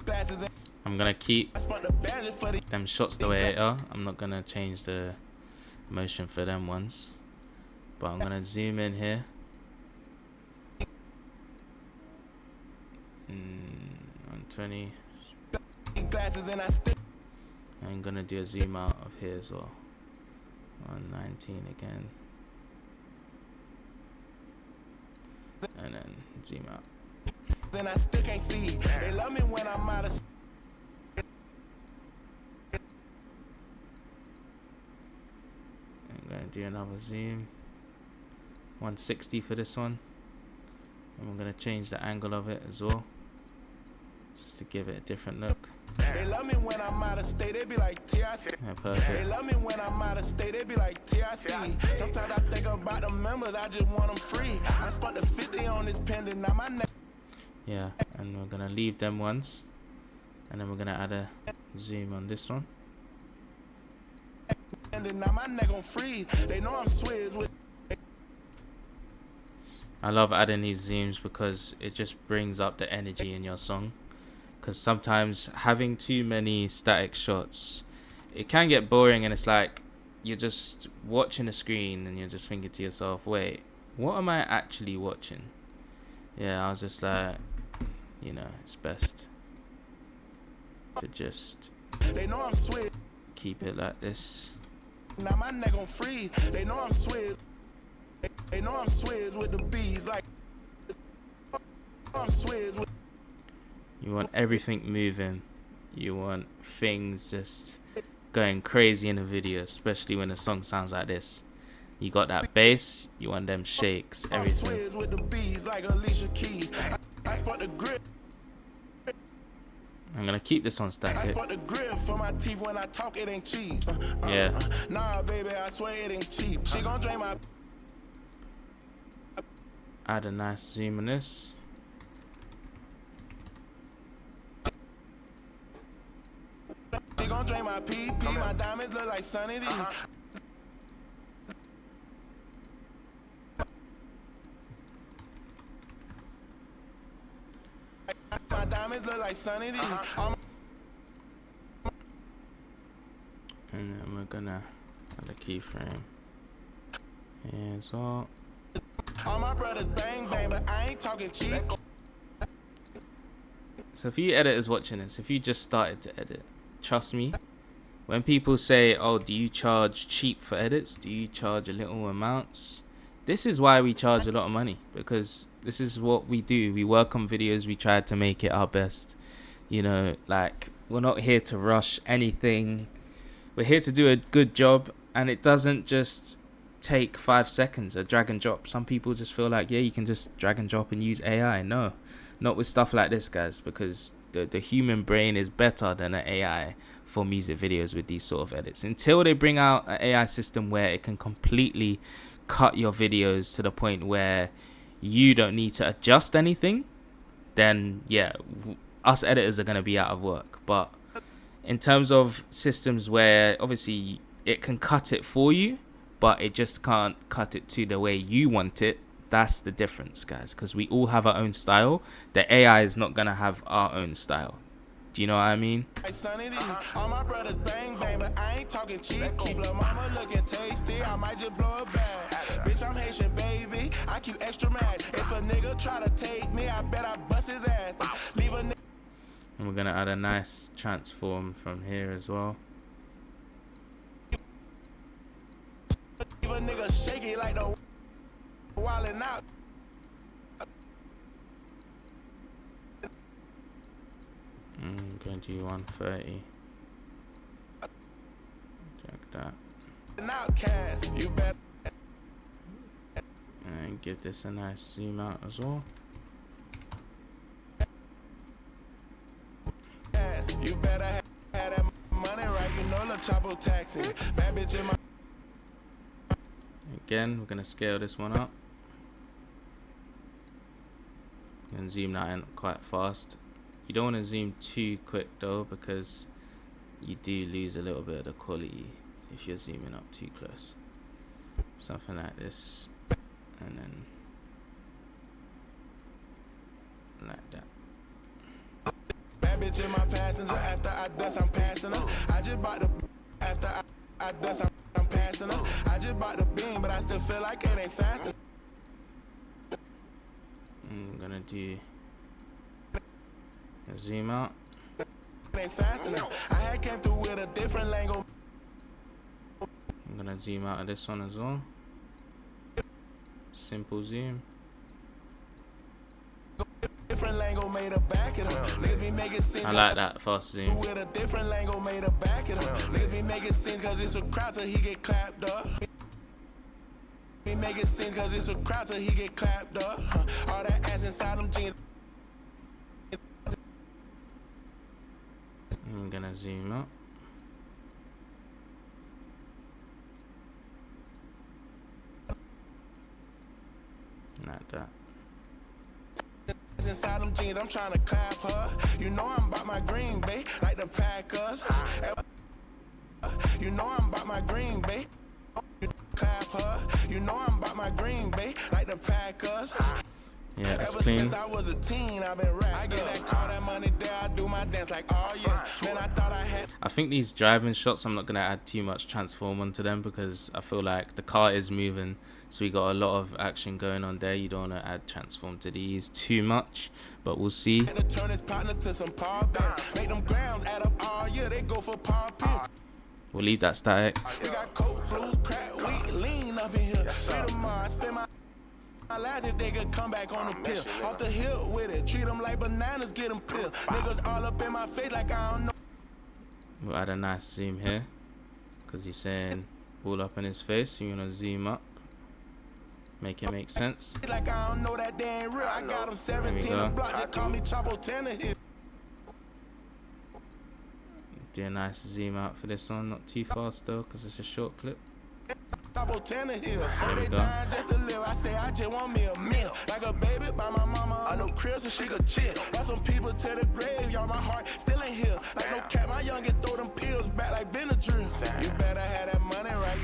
glasses. I'm going to keep I spent the badges for these. them shots the way they are. I'm not going to change the motion for them ones. But I'm going to zoom in here. 120. Glasses and I stick. I'm going to do a zoom out of here as well. 119 again. And then zoom out. Then I still can't see. They love me when I'm out of. I'm going to do another zoom. 160 for this one. And we're going to change the angle of it as well, just to give it a different look. They love me when I'm out of state. They be like TIC. Yeah, They perfect. love me when I'm out of state. They be like TIC. Sometimes I think about the members. I just want them free. I spent the 50 on this pendant. Now my neck. Yeah, and we're going to leave them ones. And then we're going to add a zoom on this one. And now my neck on freeze. They know I'm swizz with. I love adding these zooms because it just brings up the energy in your song. Because sometimes having too many static shots, it can get boring, and it's like you're just watching a screen and you're just thinking to yourself, wait, what am I actually watching? Yeah, I was just like, you know, it's best to just They know I'm swizz. keep it like this. Now my neck on freeze. They know I'm swizz. They know I'm swizz with the bees. Like I'm swizz with. You want everything moving. You want things just going crazy in the video, especially when the song sounds like this. You got that bass, you want them shakes, I'm everything. swizz with the bees like Alicia Keys. I spot the grip. I'm gonna keep this on I static. spot the grip for my teeth when I talk. It ain't cheap. Yeah. Nah, baby, I swear it ain't cheap. She gon' drain my. Add a nice zoom on this. She gon' drain my PP. My diamonds look like Sunny D. My diamonds look like Sunny D. And then we're gonna add a keyframe. Yeah, so All my brothers bang bang, but I ain't talking cheap. if you editors watching this, if you just started to edit, trust me, when people say, oh, do you charge cheap for edits? Do you charge a little amounts? This is why we charge a lot of money, because this is what we do. We work on videos, we try to make it our best. You know, like, we're not here to rush anything. We're here to do a good job, and it doesn't just take 5 seconds, a drag and drop. Some people just feel like, yeah, you can just drag and drop and use AI. No, not with stuff like this, guys, because the human brain is better than an AI for music videos with these sort of edits. Until they bring out an AI system where it can completely cut your videos to the point where you don't need to adjust anything, then yeah, us editors are going to be out of work. But in terms of systems where obviously it can cut it for you, but it just can't cut it to the way you want it, that's the difference, guys, because we all have our own style. The AI is not going to have our own style. Do you know what I mean? Like Sunny D. All my brothers bang bang, but I ain't talking cheap. Keep lil' mama looking tasty. I might just blow a bag. Bitch, I'm Haitian, baby. I keep extra mad. If a nigga try to take me, I bet I bust his ass. Leave a nigga. And we're going to add a nice transform from here as well. Leave a nigga shaky like the wildin' out. I'm going to do 130. Drag that. And give this a nice zoom out as well. You better have that money right, you know the chopper taxi. Bad bitch in my. Again, we're gonna scale this one up and zoom that in quite fast. You don't want to zoom too quick though, because you do lose a little bit of the quality if you're zooming up too close. Something like this, and then like that. Bad bitch in my passenger. After I dust, I'm passing her. I just bought the. After I dust, I'm passing her. I just bought the beam, but I still feel like it ain't fast enough. I'm gonna do a zoom out. It ain't fast enough. I had came through with a different lingo. I'm gonna zoom out of this one as well. Simple zoom. Different lingo made a back it up. Niggas be making scenes. I like that fast zoom. With a different lingo made a back it up. Niggas be making scenes cause it's a crowd so he get clapped up. Be making scenes cause it's a crowd so he get clapped up. All that ass inside them jeans. I'm gonna zoom up. Like that. Inside them jeans, I'm trying to clap her. You know I'm about my green, babe, like the Packers. You know I'm about my green, babe. Clap her. You know I'm about my green, babe, like the Packers. Yeah, that's Ever clean. since I was a teen, I've been rap. I get that call, that money there, I do my dance like, oh yeah. Man, I thought I had. I think these driving shots, I'm not gonna add too much transform onto them because I feel like the car is moving, so we got a lot of action going on there. You don't want to add transform to these too much, but we'll see. To turn his partner to some power back. Make them grounds add up all year, they go for power pills. We'll leave that static. We got coke, blues, crack, weed, lean up in here. Freedom, I spend my life if they could come back on the pill. Off the hill with it, treat them like bananas, get them pill. Niggas all up in my face like I don't know. We'll add a nice zoom here because he's saying all up in his face, so you're gonna zoom up, make it make sense. Like I don't know that they ain't real. I got them 17 go. a block, just call me Chapo 10 here. Do a nice zoom out for this one, not too fast though because it's a short clip. Chapo 10 here. There we They go. dying just to live. I say I just want me a meal. Like a baby by my mama on no crib so she could chill. Got some people to the grave, y'all. My heart still ain't here. Like no cat, my youngest throw them pills back like Benadryl. You better have that money right.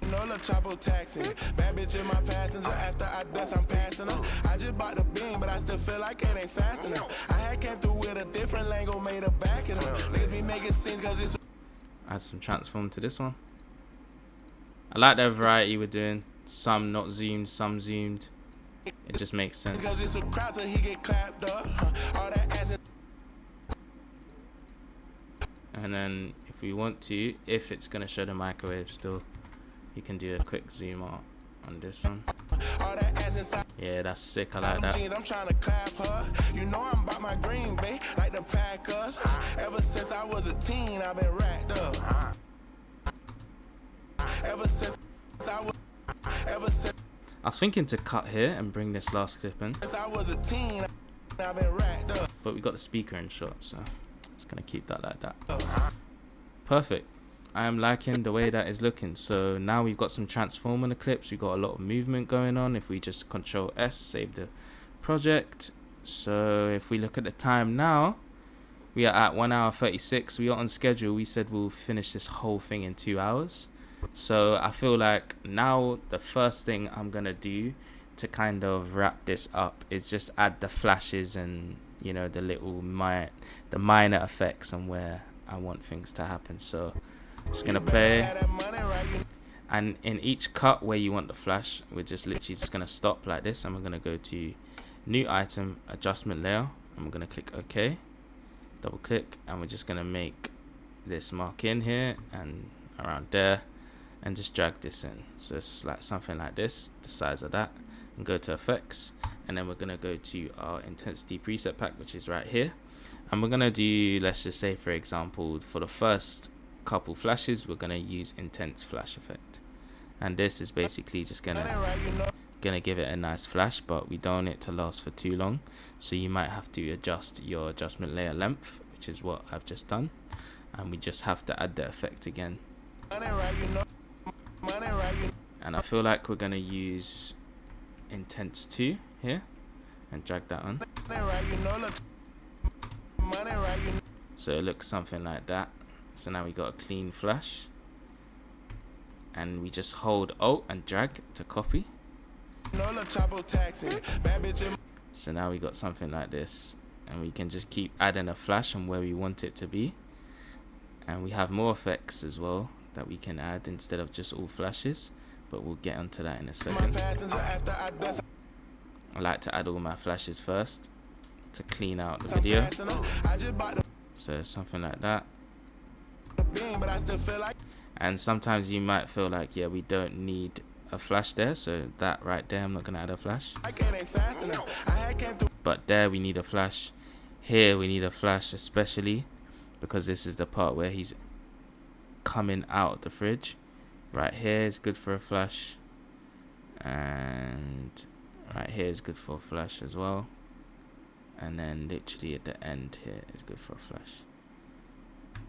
You know the Chapo taxi. Bad bitch in my passenger. After I dust, I'm passing her. I just bought the beam, but I still feel like it ain't fast enough. I had came through with a different lingo, made a back it up. Niggas be making scenes cause it's. Add some transform to this one. I like the variety we're doing. Some not zoomed, some zoomed. It just makes Cause sense. it's a crowd so he get clapped up. All that ass. And then if we want to, if it's gonna show the microwave still, you can do a quick zoom out on this one. All that ass inside. Yeah, that's sick. I like that. Jeans, I'm trying to clap her. You know I'm about my green, babe, like the Packers. Ever since I was a teen, I've been racked up. Ever since I I was thinking to cut here and bring this last clip in, I was a teen, I've been racked up. but we got the speaker in shot, so just gonna keep that like that. Perfect. I am liking the way that is looking. So now we've got some transform on the clips. We've got a lot of movement going on. If we just Control S, save the project. So if we look at the time now, we are at 1 hour 36. We are on schedule. We said we'll finish this whole thing in 2 hours. So I feel like now the first thing I'm gonna do to kind of wrap this up is just add the flashes and, you know, the little the minor effects and where I want things to happen. So I'm just gonna play, and in each cut where you want the flash, we're just literally just gonna stop like this, and we're gonna go to new item, adjustment layer, and we're gonna click OK, double click, and we're just gonna make this mark in here and around there, and just drag this in. So it's like something like this, the size of that, and go to effects, and then we're gonna go to our intensity preset pack, which is right here, And we're gonna do, let's just say for example, for the first couple flashes, we're gonna use intense flash effect. And this is basically just gonna give it a nice flash, but we don't want it to last for too long. So you might have to adjust your adjustment layer length, which is what I've just done. And we just have to add the effect again. And I feel like we're gonna use intense 2 here and drag that on. So it looks something like that. So now we got a clean flash, and we just hold Alt and drag to copy. So now we got something like this, and we can just keep adding a flash on where we want it to be. And we have more effects as well that we can add instead of just all flashes, but we'll get onto that in a second. I like to add all my flashes first to clean out the video. So something like that. And sometimes you might feel like, yeah, we don't need a flash there, so that right there, I'm not gonna add a flash. But there we need a flash. Here we need a flash, especially because this is the part where he's coming out of the fridge. Right here is good for a flash, and right here is good for a flash as well. And then literally at the end here is good for a flash,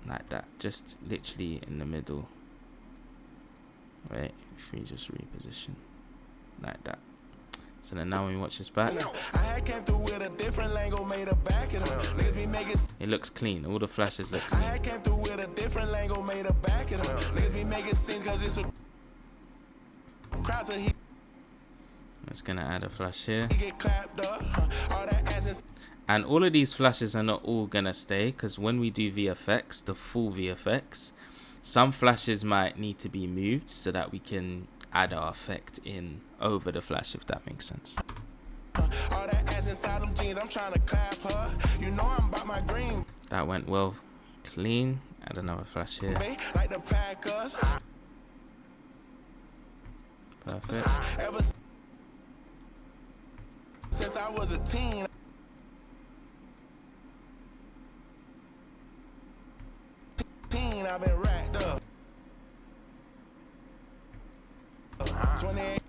like that, just literally in the middle. Right, if we just reposition like that. So then now when we watch this back, it looks clean. All the flashes look clean. I'm just gonna add a flash here. And all of these flashes are not all gonna stay, because when we do VFX, the full VFX, some flashes might need to be moved so that we can add our effect in over the flash, if that makes sense. That went well clean. Add another flash here. Perfect. Since I was a teen, I've been racked up.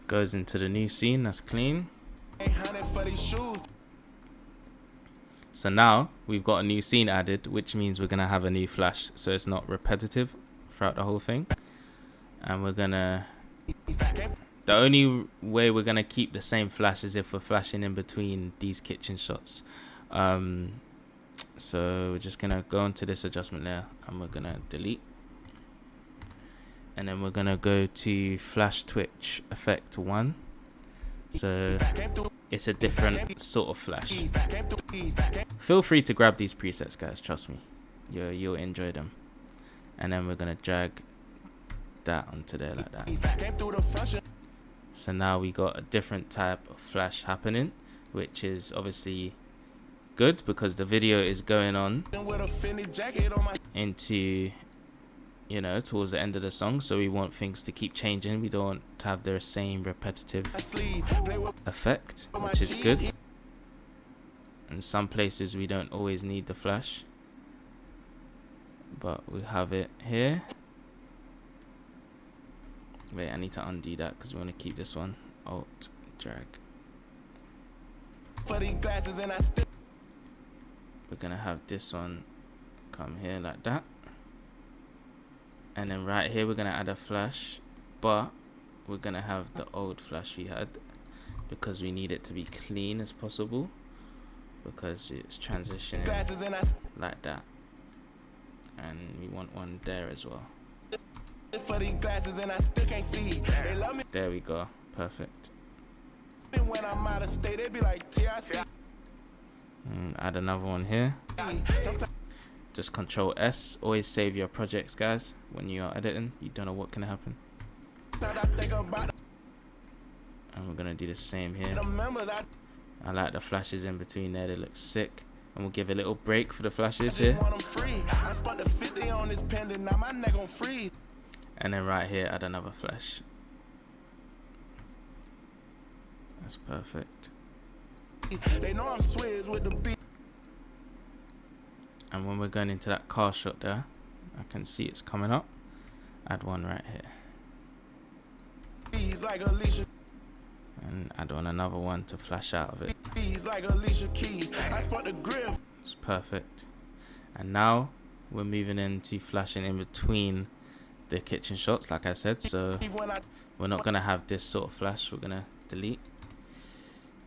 Goes into the new scene, that's clean. So now we've got a new scene added, which means we're gonna have a new flash, so it's not repetitive throughout the whole thing. And we're gonna, the only way we're gonna keep the same flash is if we're flashing in between these kitchen shots. So we're just gonna go into this adjustment layer and we're gonna delete, and then we're gonna go to flash twitch effect 1. So it's a different sort of flash. Feel free to grab these presets, guys, trust me, you'll enjoy them. And then we're gonna drag that onto there like that. So now we got a different type of flash happening, which is obviously good because the video is going on into, you know, towards the end of the song, so we want things to keep changing. We don't want to have the same repetitive effect, which is good. In some places we don't always need the flash, but we have it here. Wait, I need to undo that because we want to keep this one. Alt, drag. We're gonna have this one come here like that, and then right here we're gonna add a flash, but we're gonna have the old flash we had because we need it to be clean as possible, because it's transitioning like that, and we want one there as well. There we go, perfect. Add another one here. Just Control S. Always save your projects, guys, when you are editing. You don't know what can happen. And we're gonna do the same here. I like the flashes in between there, they look sick. And we'll give a little break for the flashes here. And then right here, add another flash. That's perfect. They know I'm swizz with the beat. And when we're going into that car shot there, I can see it's coming up. Add one right here. He's like Alicia. And add on another one to flash out of it. He's like Alicia Keys. I spot the grill. It's perfect. And now we're moving into flashing in between the kitchen shots, like I said. So we're not gonna have this sort of flash. We're gonna delete.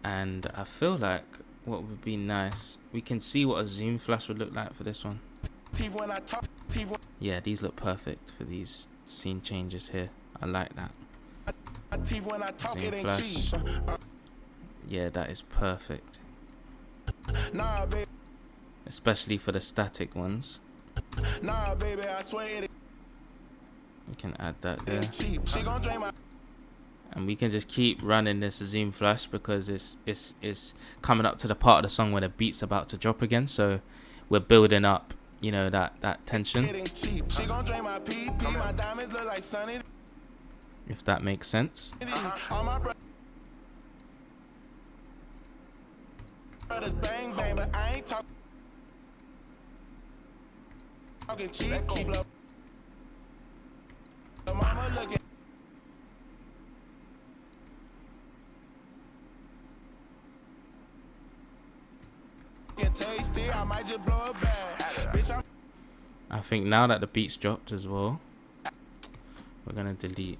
And I feel like what would be nice, we can see what a zoom flash would look like for this one. Yeah, these look perfect for these scene changes here. I like that. Zoom flash. Yeah, that is perfect. Especially for the static ones. We can add that there. And we can just keep running this zoom flash because it's coming up to the part of the song where the beat's about to drop again. So we're building up, you know, that tension. If that makes sense. I think now that the beat's dropped as well, we're gonna delete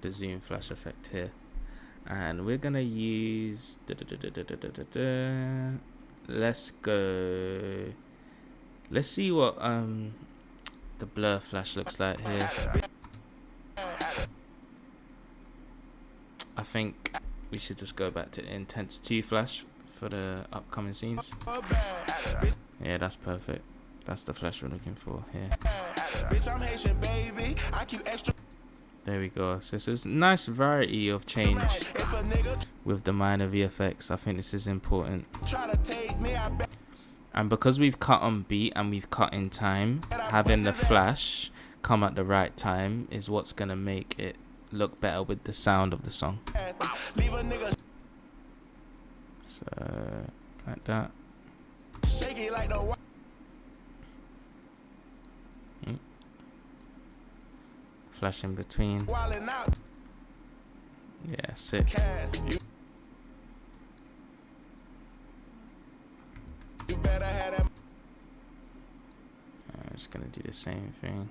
the zoom flash effect here, and we're gonna use let's see what the blur flash looks like here. I think we should just go back to the intense 2 flash for the upcoming scenes. Yeah, that's perfect. That's the flash we're looking for here. There we go. So it's a nice variety of change with the minor VFX. I think this is important. And because we've cut on beat and we've cut in time, having the flash come at the right time is what's gonna make it look better with the sound of the song. So like that. Flash in between. Yeah, sick. I'm just gonna do the same thing.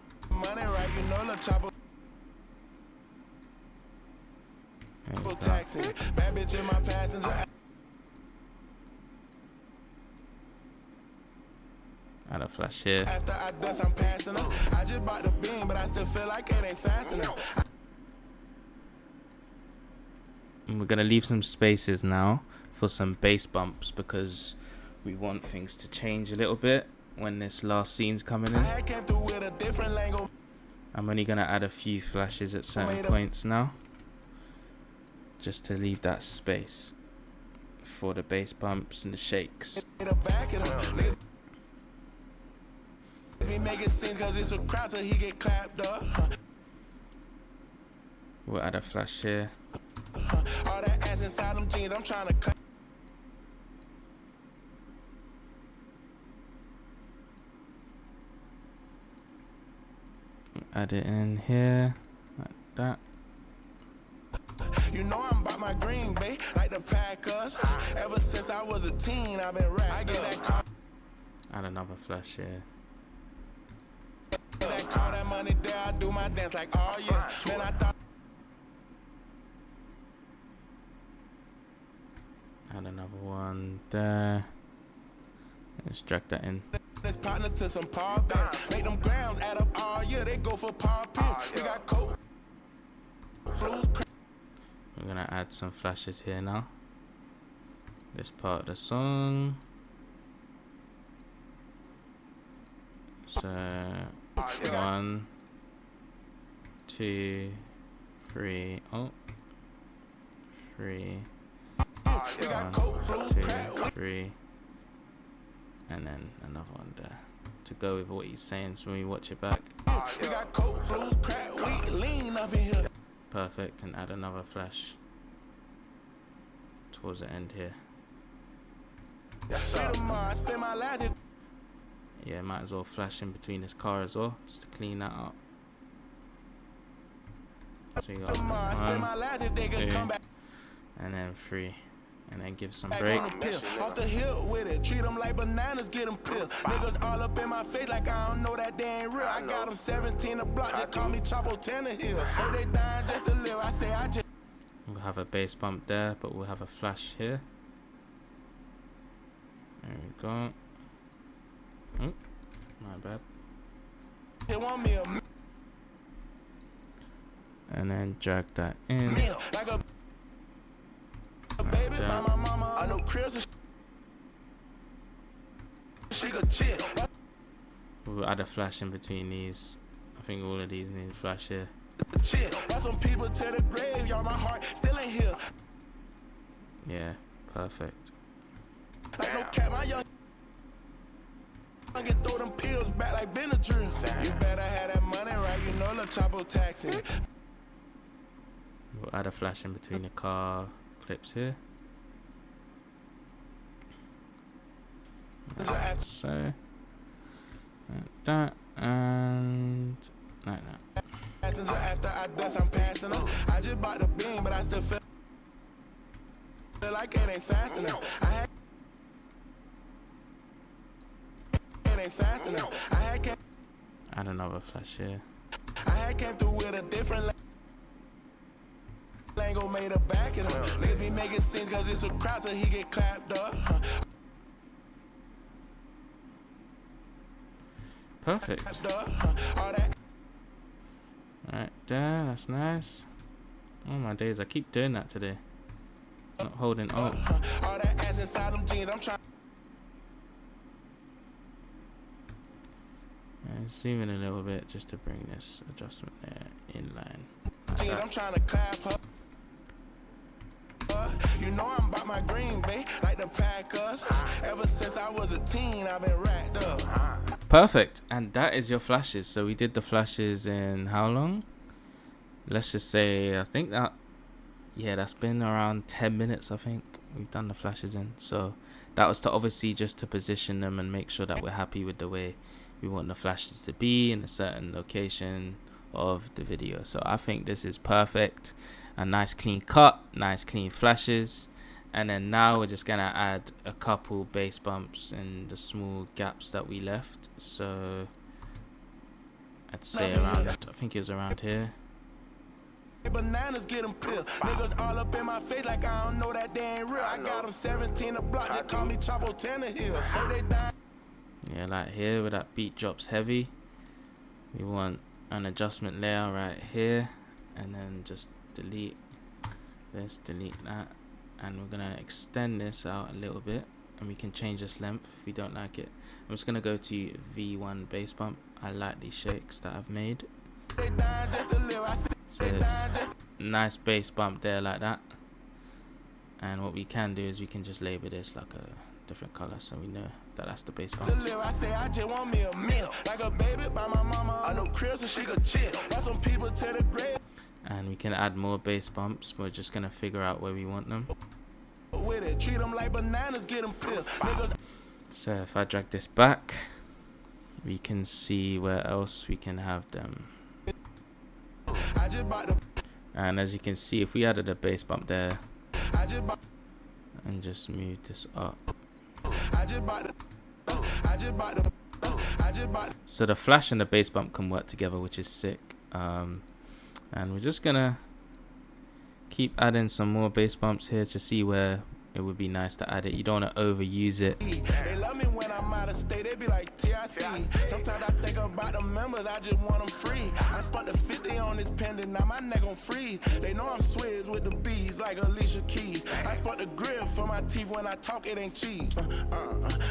Add a flash here. After I dust, I'm passing up. I just bought the beam, but I still feel like it ain't fast enough. And we're gonna leave some spaces now for some bass bumps because we want things to change a little bit when this last scene's coming in. I'm only gonna add a few flashes at certain points now, just to leave that space for the bass bumps and the shakes. We'll add a flash here. All that ass inside them jeans, I'm trying to Add it in here, like that. You know I'm about my green, babe, like the Packers. Ever since I was a teen, I've been racked. I get that car. Add another flash here. That car, that money there, I do my dance like, oh yeah. Man, I thought. Add another one there. Let's drag that in. Let's partner to some paw bands. Make them grounds add up all year. They go for paw pills. We got coke. We're gonna add some flashes here now. This part of the song. So 1, 2, 3. Oh, 3. 1, 2, 3. And then another one there to go with what he's saying. So when we watch it back, perfect. And add another flash towards the end here. Yeah, might as well flash in between this car as well, just to clean that up. So you got 1, 2, and then 3. And then give some break. Off the hill with it, treat them like bananas, get them peeled. Niggas all up in my face like I don't know that they ain't real. I got them 17 a block, just call me Chapo Tannehill. Oh, they dying just to live, I say I just. We'll have a bass bump there, but we'll have a flash here. There we go. Oh, my bad. They want me a and then drag that in. like a baby by my mama. I know Chris. She could chill. We'll add a flash in between these. I think all of these need a flash here. Chill. Got some people to the grave, y'all. My heart still ain't here. Yeah, perfect. Like no cat, my young. I can throw them pills back like Benadryl. You better have that money right, you know, La Chapo taxi. We'll add a flash in between the car clips here. Like so. Like that and like that. Passenger after I dust, I'm passing up. I just bought the beam, but I still feel like it ain't fast enough. It ain't fast enough. Add another flash here. I had came through with a different Lango made a back it up. Niggas be making scenes cause it's a crowd so he get clapped up. Perfect. Alright, there, that's nice. Oh my days, I keep doing that today. Not holding on. All that ass inside them jeans, I'm trying. And zoom in a little bit just to bring this adjustment there in line. Jeans, I'm trying to clap her. You know I'm about my green, babe, like the Packers. Ever since I was a teen, I've been racked up. Perfect, and that is your flashes. So we did the flashes in how long? Let's just say, I think that, yeah, that's been around 10 minutes, I think we've done the flashes in. So that was to obviously just to position them and make sure that we're happy with the way we want the flashes to be in a certain location of the video. So I think this is perfect. A nice clean cut, nice clean flashes. And then now we're just gonna add a couple bass bumps in the small gaps that we left. So I'd say around, I think it was around here. Bananas get them peeled. Niggas all up in my face like I don't know that they ain't real. I got them 17 a block, just call me Chapo Tannehill. Oh, they dying. Yeah, like here where that beat drops heavy. We want an adjustment layer right here. And then just delete this, delete that. And we're gonna extend this out a little bit. And we can change this length if we don't like it. I'm just gonna go to V1 bass bump. I like these shakes that I've made. So it's nice bass bump there like that. And what we can do is we can just label this like a different color so we know that that's the bass bump. I say I just want me a meal. Like a baby by my mama. I know Chris and she could chill. Got some people to the grave. And we can add more bass bumps. We're just gonna figure out where we want them. With it, treat them like bananas, get them peeled. So if I drag this back, we can see where else we can have them. And as you can see, if we added a bass bump there and just move this up, so the flash and the bass bump can work together, which is sick. And we're just gonna keep adding some more bass bumps here to see where it would be nice to add it. You don't want to overuse it. They love me when I'm out of state. They be like TIC. Sometimes I think about the members. I just want them free. I spent the 50 on this pendant. Now my neck gon' freeze. They know I'm swizz with the bees like Alicia Keys. I spent the grill for my teeth. When I talk, it ain't cheap.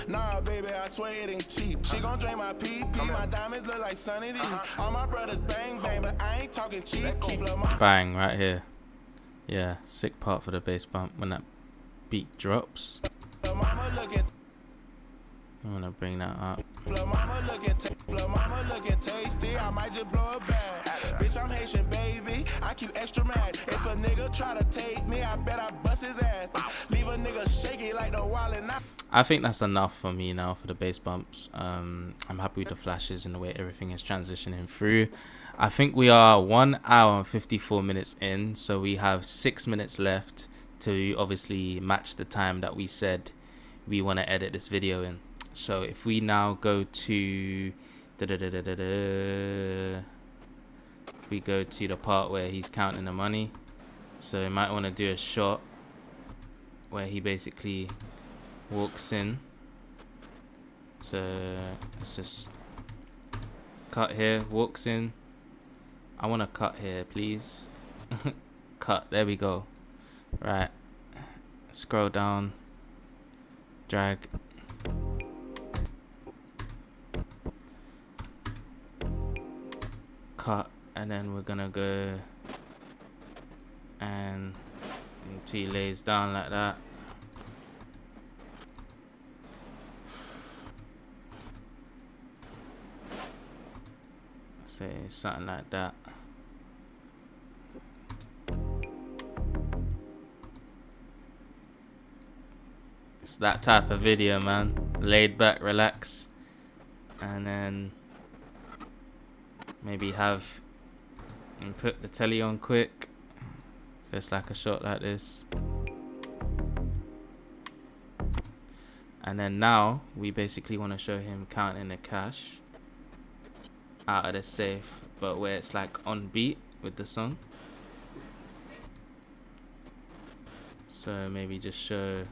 Nah, baby, I swear it ain't cheap. She gon' drain my PP. My diamonds look like Sunny D. All my brothers bang bang, but I ain't talking cheap. Bang right here. Yeah, sick part for the bass bump when that beat drops. I'm gonna bring that up. Mama looking tasty. I might just blow a bag. Bitch, I'm Haitian, baby. I keep extra mad. If a nigga try to take me, I bet I bust his ass. Leave a nigga shaky like the wall and I think that's enough for me now for the bass bumps. I'm happy with the flashes and the way everything is transitioning through. I think we are 1 hour and 54 minutes in, so we have 6 minutes left to obviously match the time that we said we want to edit this video in. So if we now go to if we go to the part where he's counting the money, so you might want to do a shot where he basically walks in. So let's just cut here, walks in. I want to cut here, please. Cut, there we go. Right, scroll down, drag, cut, and then we're gonna go and until he lays down like that. Say something like that. It's that type of video, man. Laid back, relax, and then maybe have and put the telly on quick, just like a shot like this. And then now we basically want to show him counting the cash out of the safe, but where it's like on beat with the song. So maybe just show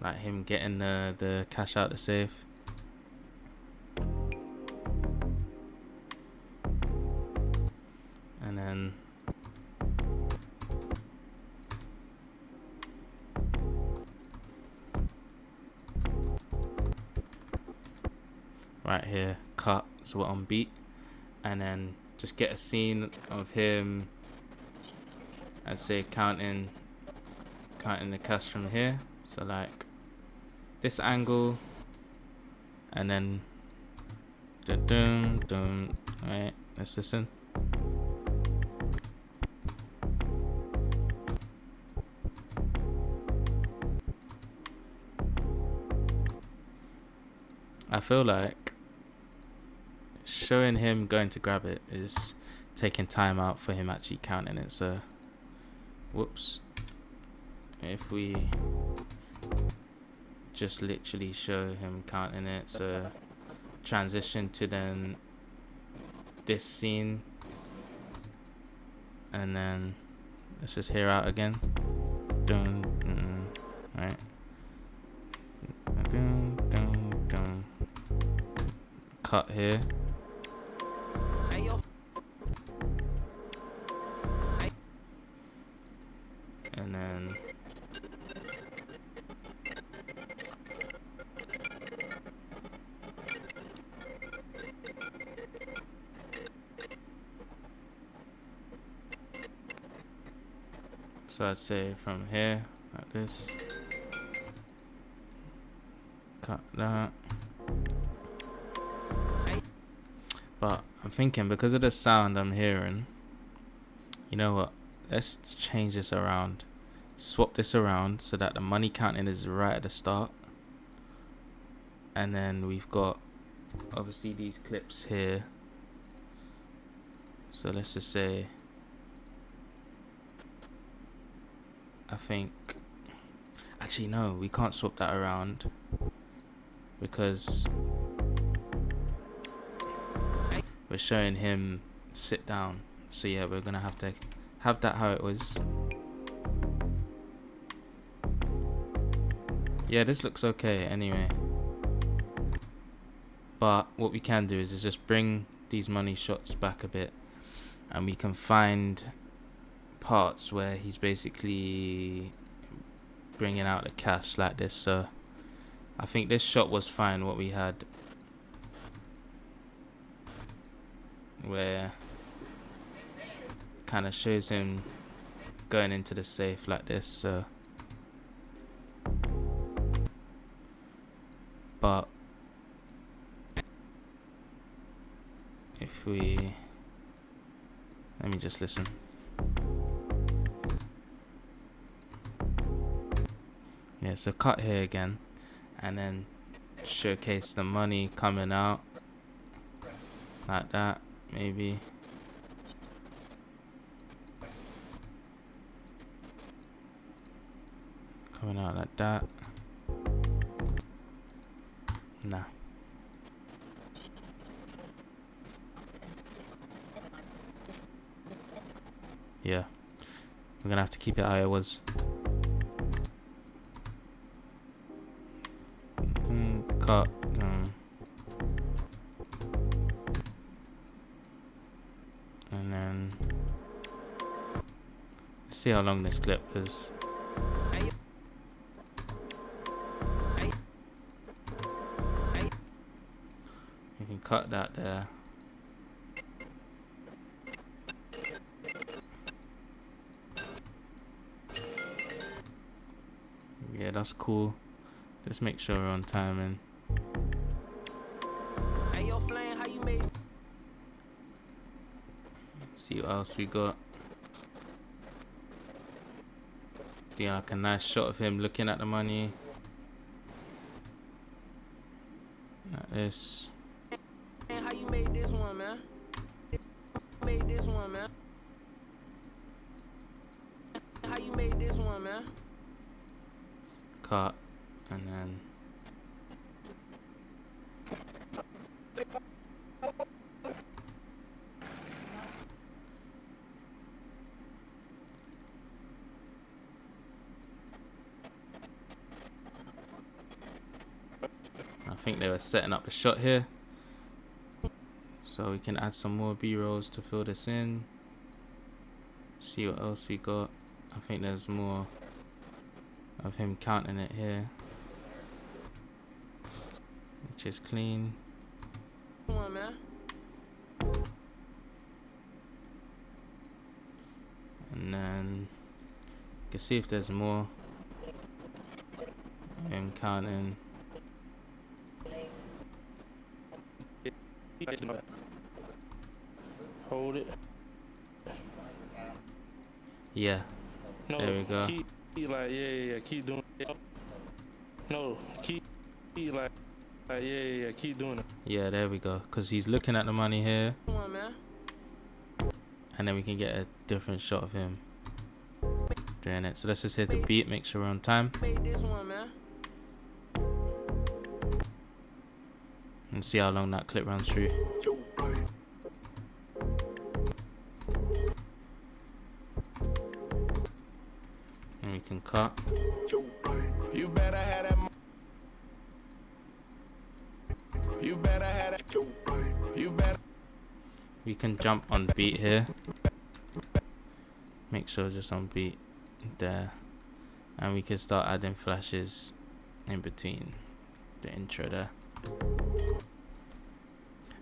like him getting the cash out the safe. And then right here, cut, so we're on beat, and then just get a scene of him, I'd say counting the cash from here, so like this angle, and then dum dum. Right, let's listen. I feel like showing him going to grab it is taking time out for him actually counting it. So whoops, if we just literally show him counting it, so transition to then this scene, and then let's just hear out again. Dun, dun, right, dun, dun, dun. Cut here. And then so I'd say from here like this, cut that. But I'm thinking, because of the sound I'm hearing, you know what, let's change this around, swap this around so that the money counting is right at the start, and then we've got obviously these clips here. So let's just say, I think, actually no, we can't swap that around because we're showing him sit down. So yeah, we're gonna have to have that how it was. Yeah, this looks okay anyway. But what we can do is just bring these money shots back a bit, and we can find parts where he's basically bringing out the cash like this. So I think this shot was fine, what we had, where kind of shows him going into the safe like this. So but if we, let me just listen. Yeah, so cut here again, and then showcase the money coming out like that, maybe. Coming out like that. Nah. Yeah, we're gonna have to keep it how it was. Cut. And then let's see how long this clip is. You can cut that there. Yeah, that's cool. Just make sure we're on timing. Hey, yo, Flame, how you made? See what else we got. Yeah, like a nice shot of him looking at the money. Like this. Man, how you made this one, man? Made this one, man. How you made this one, man? Cut. And then I think they were setting up the shot here, so we can add some more B-rolls to fill this in. See what else we got. I think there's more of him counting it here, which is clean. Come on, man. And then you can see if there's more. I'm counting. Hold it. Yeah, No, there we go. Keep like yeah. Keep doing it. No, keep like yeah. Keep doing it. Yeah, there we go. Because he's looking at the money here, Come on, man. and then we can get a different shot of him doing it. So let's just hit the beat, make sure we're on time, Made this one, man. and see how long that clip runs through. And we can cut. You better have that. You better have that. You better. We can jump on beat here. Make sure just on beat there. And we can start adding flashes in between the intro there.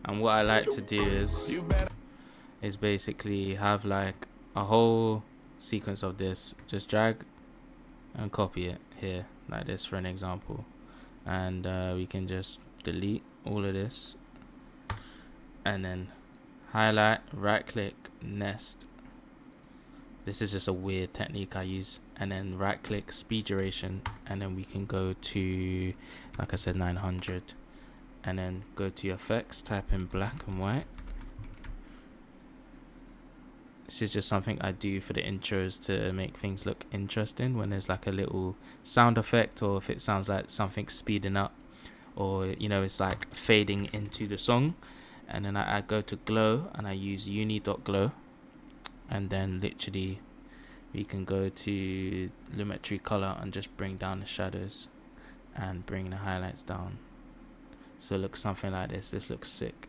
And what I like to do is basically have like a whole sequence of this. Just drag and copy it here like this for an example. And we can just delete all of this. And then highlight, right click, nest. This is just a weird technique I use. And then right click, speed duration, and then we can go to, like I said, 900. And then go to effects, type in black and white. This is just something I do for the intros to make things look interesting when there's like a little sound effect, or if it sounds like something speeding up, or you know, it's like fading into the song. And then I go to glow and I use uni.glow, and then literally we can go to lumetri color and just bring down the shadows and bring the highlights down. So it looks something like this. This looks sick.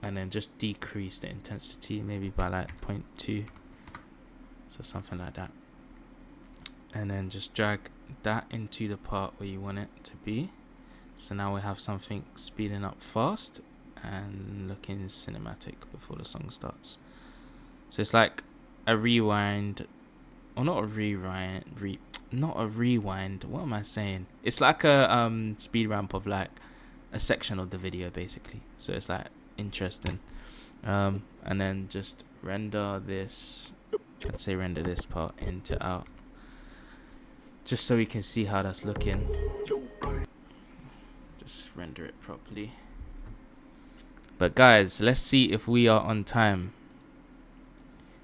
And then just decrease the intensity maybe by like 0.2, so something like that. And then just drag that into the part where you want it to be. So now we have something speeding up fast and looking cinematic before the song starts. So it's like a rewind, or not a rewind, not a rewind. What am I saying? It's like a speed ramp of like a section of the video basically. So it's like interesting. And then just render this. I'd say render this part into out. just so we can see how that's looking. Just render it properly. But guys, let's see if we are on time.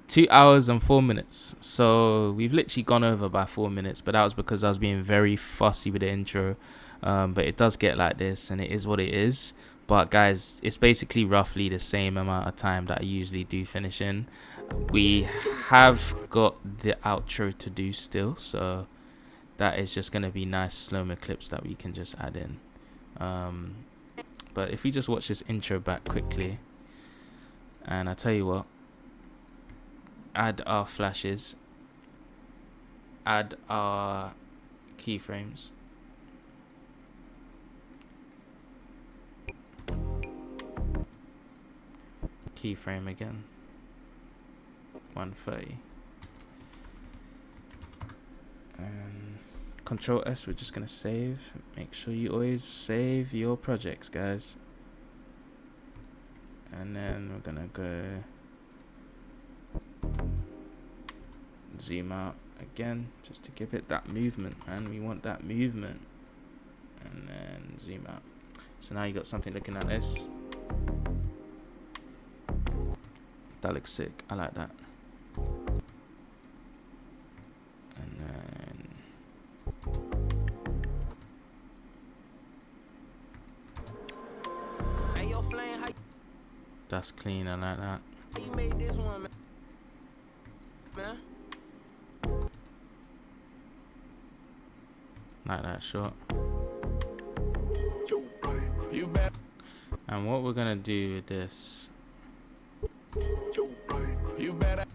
2 hours and 4 minutes. So we've literally gone over by 4 minutes, but that was because I was being very fussy with the intro. But it does get like this, and it is what it is. But guys, it's basically roughly the same amount of time that I usually do finish in. We have got the outro to do still, so that is just going to be nice slow-mo clips that we can just add in. But if we just watch this intro back quickly, and I tell you what, add our flashes, add our keyframes, keyframe again, 130, and Control S. We're just gonna save. Make sure you always save your projects, guys. And then we're gonna go zoom out again, just to give it that movement, and we want that movement. And then zoom out. So now you got something looking like this. That looks sick. I like that. And then Hey, yo, Flame, how that's clean. I like that. you made this one, man? Like that shot. You better, And what we're gonna do with this you better.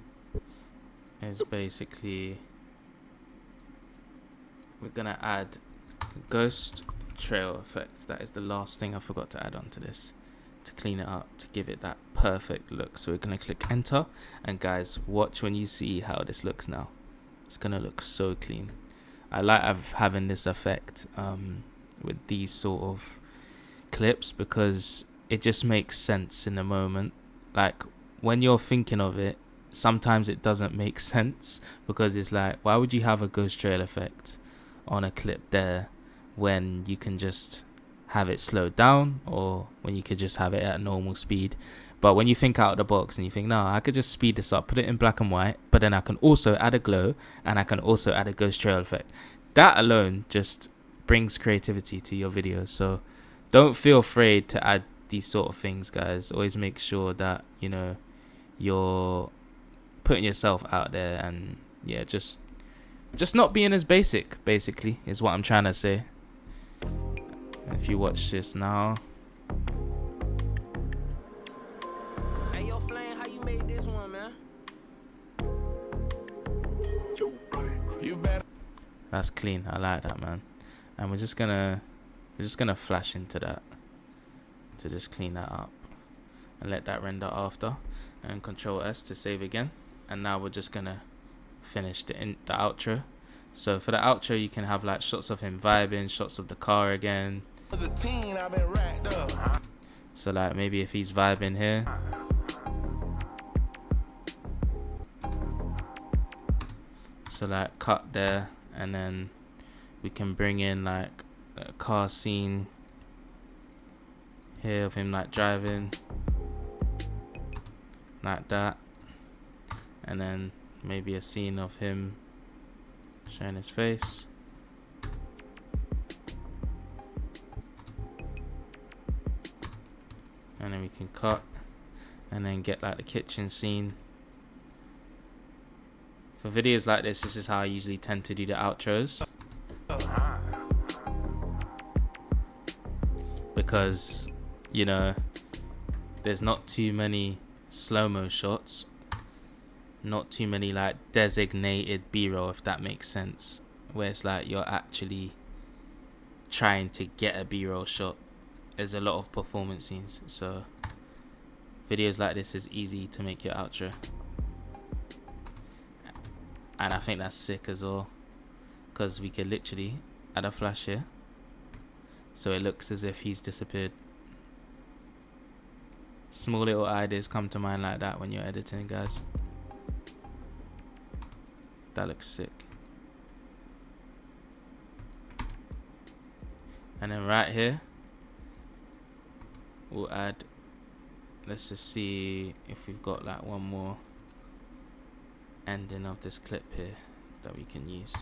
is basically we're gonna add ghost trail effect. That is the last thing I forgot to add onto this, to clean it up, to give it that perfect look. So we're gonna click enter, and guys, watch when you see how this looks now. It's gonna look so clean. I like having this effect with these sort of clips, because it just makes sense in the moment. Like when you're thinking of it, sometimes it doesn't make sense, because it's like, why would you have a ghost trail effect on a clip there when you can just have it slowed down, or when you could just have it at normal speed? But when you think out of the box and you think, no, I could just speed this up, put it in black and white, but then I can also add a glow, and I can also add a ghost trail effect. That alone just brings creativity to your videos. So don't feel afraid to add these sort of things, guys. Always make sure that, you know, you're putting yourself out there, and yeah, just not being as basic, basically, is what I'm trying to say. If you watch this now, Hey, yo, Flame, how you made this one, man? You better. that's clean. I like that, man. And we're just gonna flash into that to just clean that up, and let that render after, and Control S to save again. And now we're just gonna finish the outro. So for the outro, you can have like shots of him vibing, shots of the car again. As a teen, I've been racked up. So like maybe if he's vibing here, so like cut there, and then we can bring in like a car scene here of him like driving like that, and then maybe a scene of him showing his face. And then we can cut, and then get like the kitchen scene. For videos like this is how I usually tend to do the outros, because, you know, there's not too many slow-mo shots, not too many like designated B-roll, if that makes sense, where it's like you're actually trying to get a B-roll shot. There's a lot of performance scenes, so videos like this is easy to make your outro. And I think that's sick as well, because we could literally add a flash here, so it looks as if he's disappeared. Small little ideas come to mind like that when you're editing, guys. That looks sick. And then right here, we'll add, let's just see if we've got like one more ending of this clip here that we can use.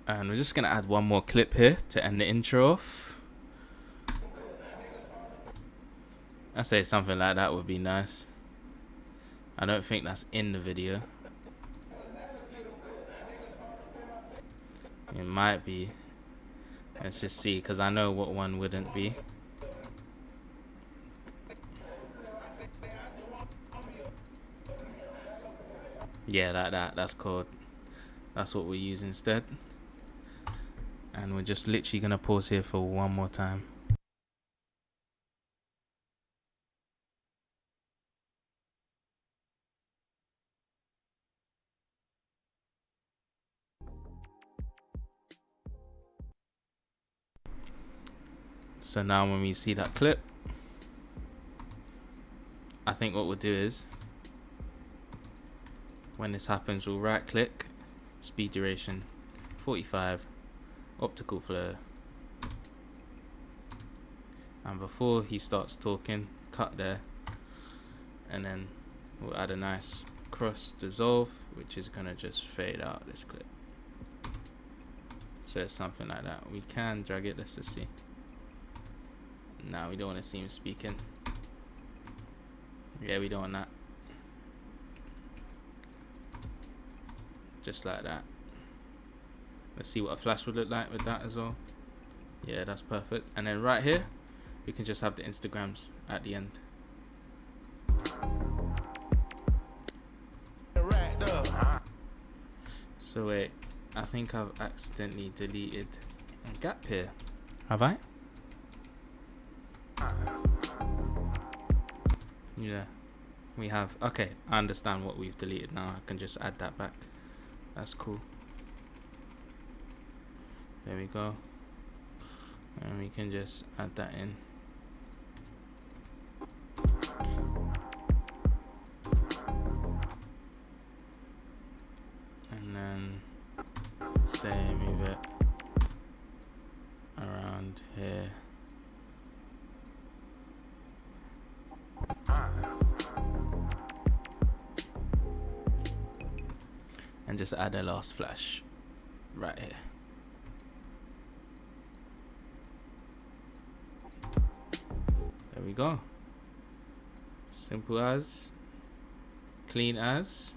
And we're just gonna add one more clip here to end the intro off. I say something like that would be nice. I don't think that's in the video. It might be. Let's just see, because I know what one wouldn't be. Yeah, like that. That's called. That's what we use instead. And we're just literally gonna pause here for one more time. So now when we see that clip, I think what we'll do is, when this happens, we'll right click, speed duration 45, optical flow, and before he starts talking, cut there, and then we'll add a nice cross dissolve, which is gonna just fade out this clip. So it's something like that. We can drag it, let's just see. Now we don't want to see him speaking. Yeah, we don't want that. Just like that. Let's see what a flash would look like with that as well. Yeah, that's perfect. And then right here, we can just have the Instagrams at the end. So wait, I think I've accidentally deleted a gap here. Have I? Yeah, we have. Okay, I understand what we've deleted now. I can just add that back. That's cool. There we go. And we can just add that in. And then say move it around here. And just add a last flash right here. There we go. Simple as, clean as,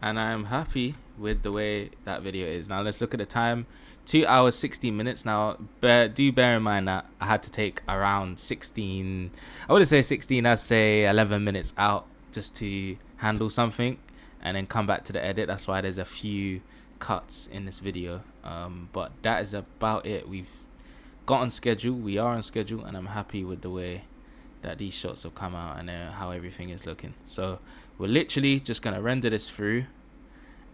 and I am happy with the way that video is. Now let's look at the time. 2 hours 16 minutes. Now do bear in mind that I had to take around 16, I wouldn't say 16, I'd say 11 minutes out just to handle something and then come back to the edit. That's why there's a few cuts in this video, but that is about it. We've got on schedule, we are on schedule, and I'm happy with the way that these shots have come out and how everything is looking. So we're literally just gonna render this through,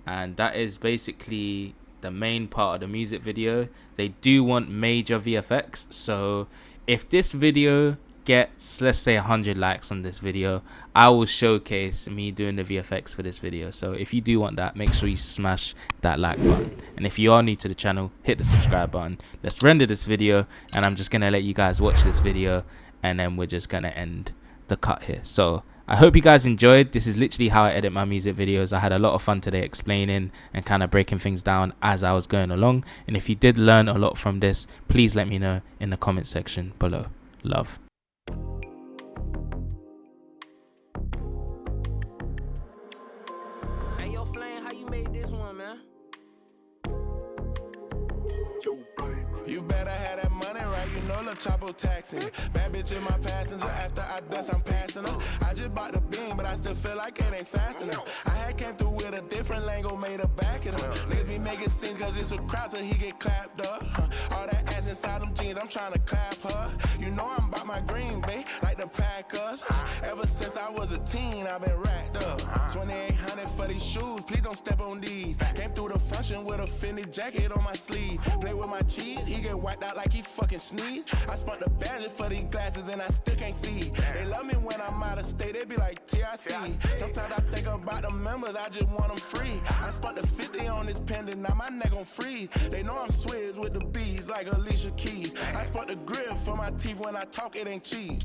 and that is basically the main part of the music video. They do want major VFX, so if this video gets, let's say, 100 likes on this video, I will showcase me doing the VFX for this video. So if you do want that, make sure you smash that like button, and if you are new to the channel, hit the subscribe button. Let's render this video, and I'm just gonna let you guys watch this video, and then we're just gonna end the cut here. So I hope you guys enjoyed. This is literally how I edit my music videos. I had a lot of fun today explaining and kind of breaking things down as I was going along, and if you did learn a lot from this, please let me know in the comment section below. Love. Hey, yo, Flame, how you made this one, man? You better have that money right, you know the chopper taxing. Bad bitch in my passenger, after I dust I'm passing her. I just bought the beam, but I still feel like it ain't fast enough. I had came through with a different lingo, made a back of them. Niggas be making scenes cause it's a crowd so he get clapped up. All that ass inside them jeans, I'm trying to clap her. You know I'm about my green, babe, like the Packers. Ever since I was a teen, I've been racked up. 2800 for these shoes, please don't step on these. Came through the function with a Fendi jacket on my sleeve. Play with my cheese, he get wiped out like he fucking sneezed. I spent the budget for these glasses and I still can't see. They love me when I'm out of state, they be like TIC. Sometimes I think about the members, I just want them free. I spent the 50 on this pendant, now my neck on freeze. They know I'm swizz with the bees like Alicia Keys. I spent the grip for my teeth, when I talk it ain't cheap.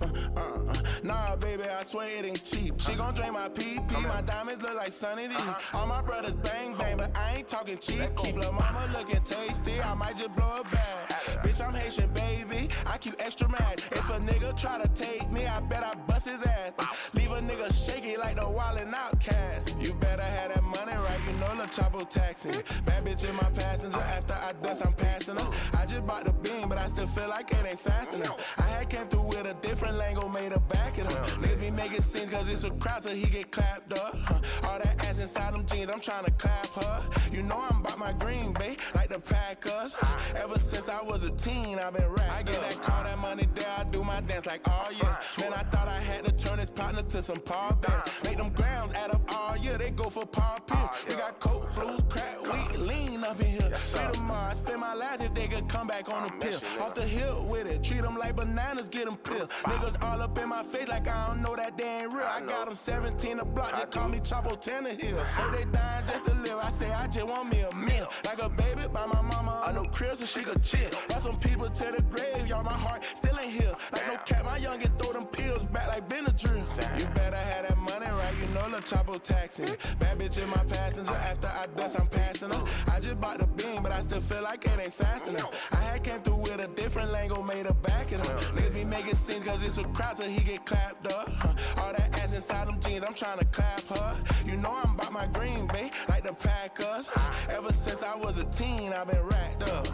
Nah, baby, I swear it ain't cheap. She gon' drain my PP, my diamonds look like Sunny D. All my brothers bang bang, but I ain't talking cheap. Keep lil' mama looking tasty, I might just blow a bag. Bitch, I'm Haitian, baby, I keep extra mad. If a nigga try to take me, I bet I bust his ass. Leave a nigga shaky like the wildin' outcast. You better have that money right, you know the Chapo taxing. Bad bitch in my passenger, after I dust, I'm passing her. I just bought the beam, but I still feel like it ain't fast enough. I had came through with a different lingo, made a back of them. Niggas be making scenes cause it's a crowd, so he get clapped up. All that ass inside them jeans, I'm tryna clap her. You know I'm about my green, babe, like the Packers. Ever since I was a teen, I've been rap. I get that call, that money there, I do my dance like, oh yeah. Man, I thought I had to turn this partner to some Paul Bear. Make them grams add up all year, they go for Paul Pierce. We got coke, blues, crack, weed, lean up in here. Free tomorrow, I spend my life if they could come back on the pill. Off the hill with it, treat them like bananas, get them pill. Niggas all up in my face like I don't know that they ain't real. I got them 17 a block, just call me Chapo Hill. Oh, they dying just to live, I say I just want me a meal. Like a baby by my mama on no crib so she could chill. Got some people to the grave, y'all, my heart still ain't here. Like no cat, my youngin' throw them pills back like Benadryl. You better have that money right, you know the Chapo taxing. Bad bitch in my passenger, after I dust, I'm passing her. I just bought the beam, but I still feel like it ain't fast enough. I had came through with a different lingo, made a back of them. Niggas be making scenes cause it's a crowd, so he get clapped up. All that ass inside them jeans, I'm tryna clap her. You know I'm about my green, babe, like the Packers. Ever since I was a teen, I've been racked up.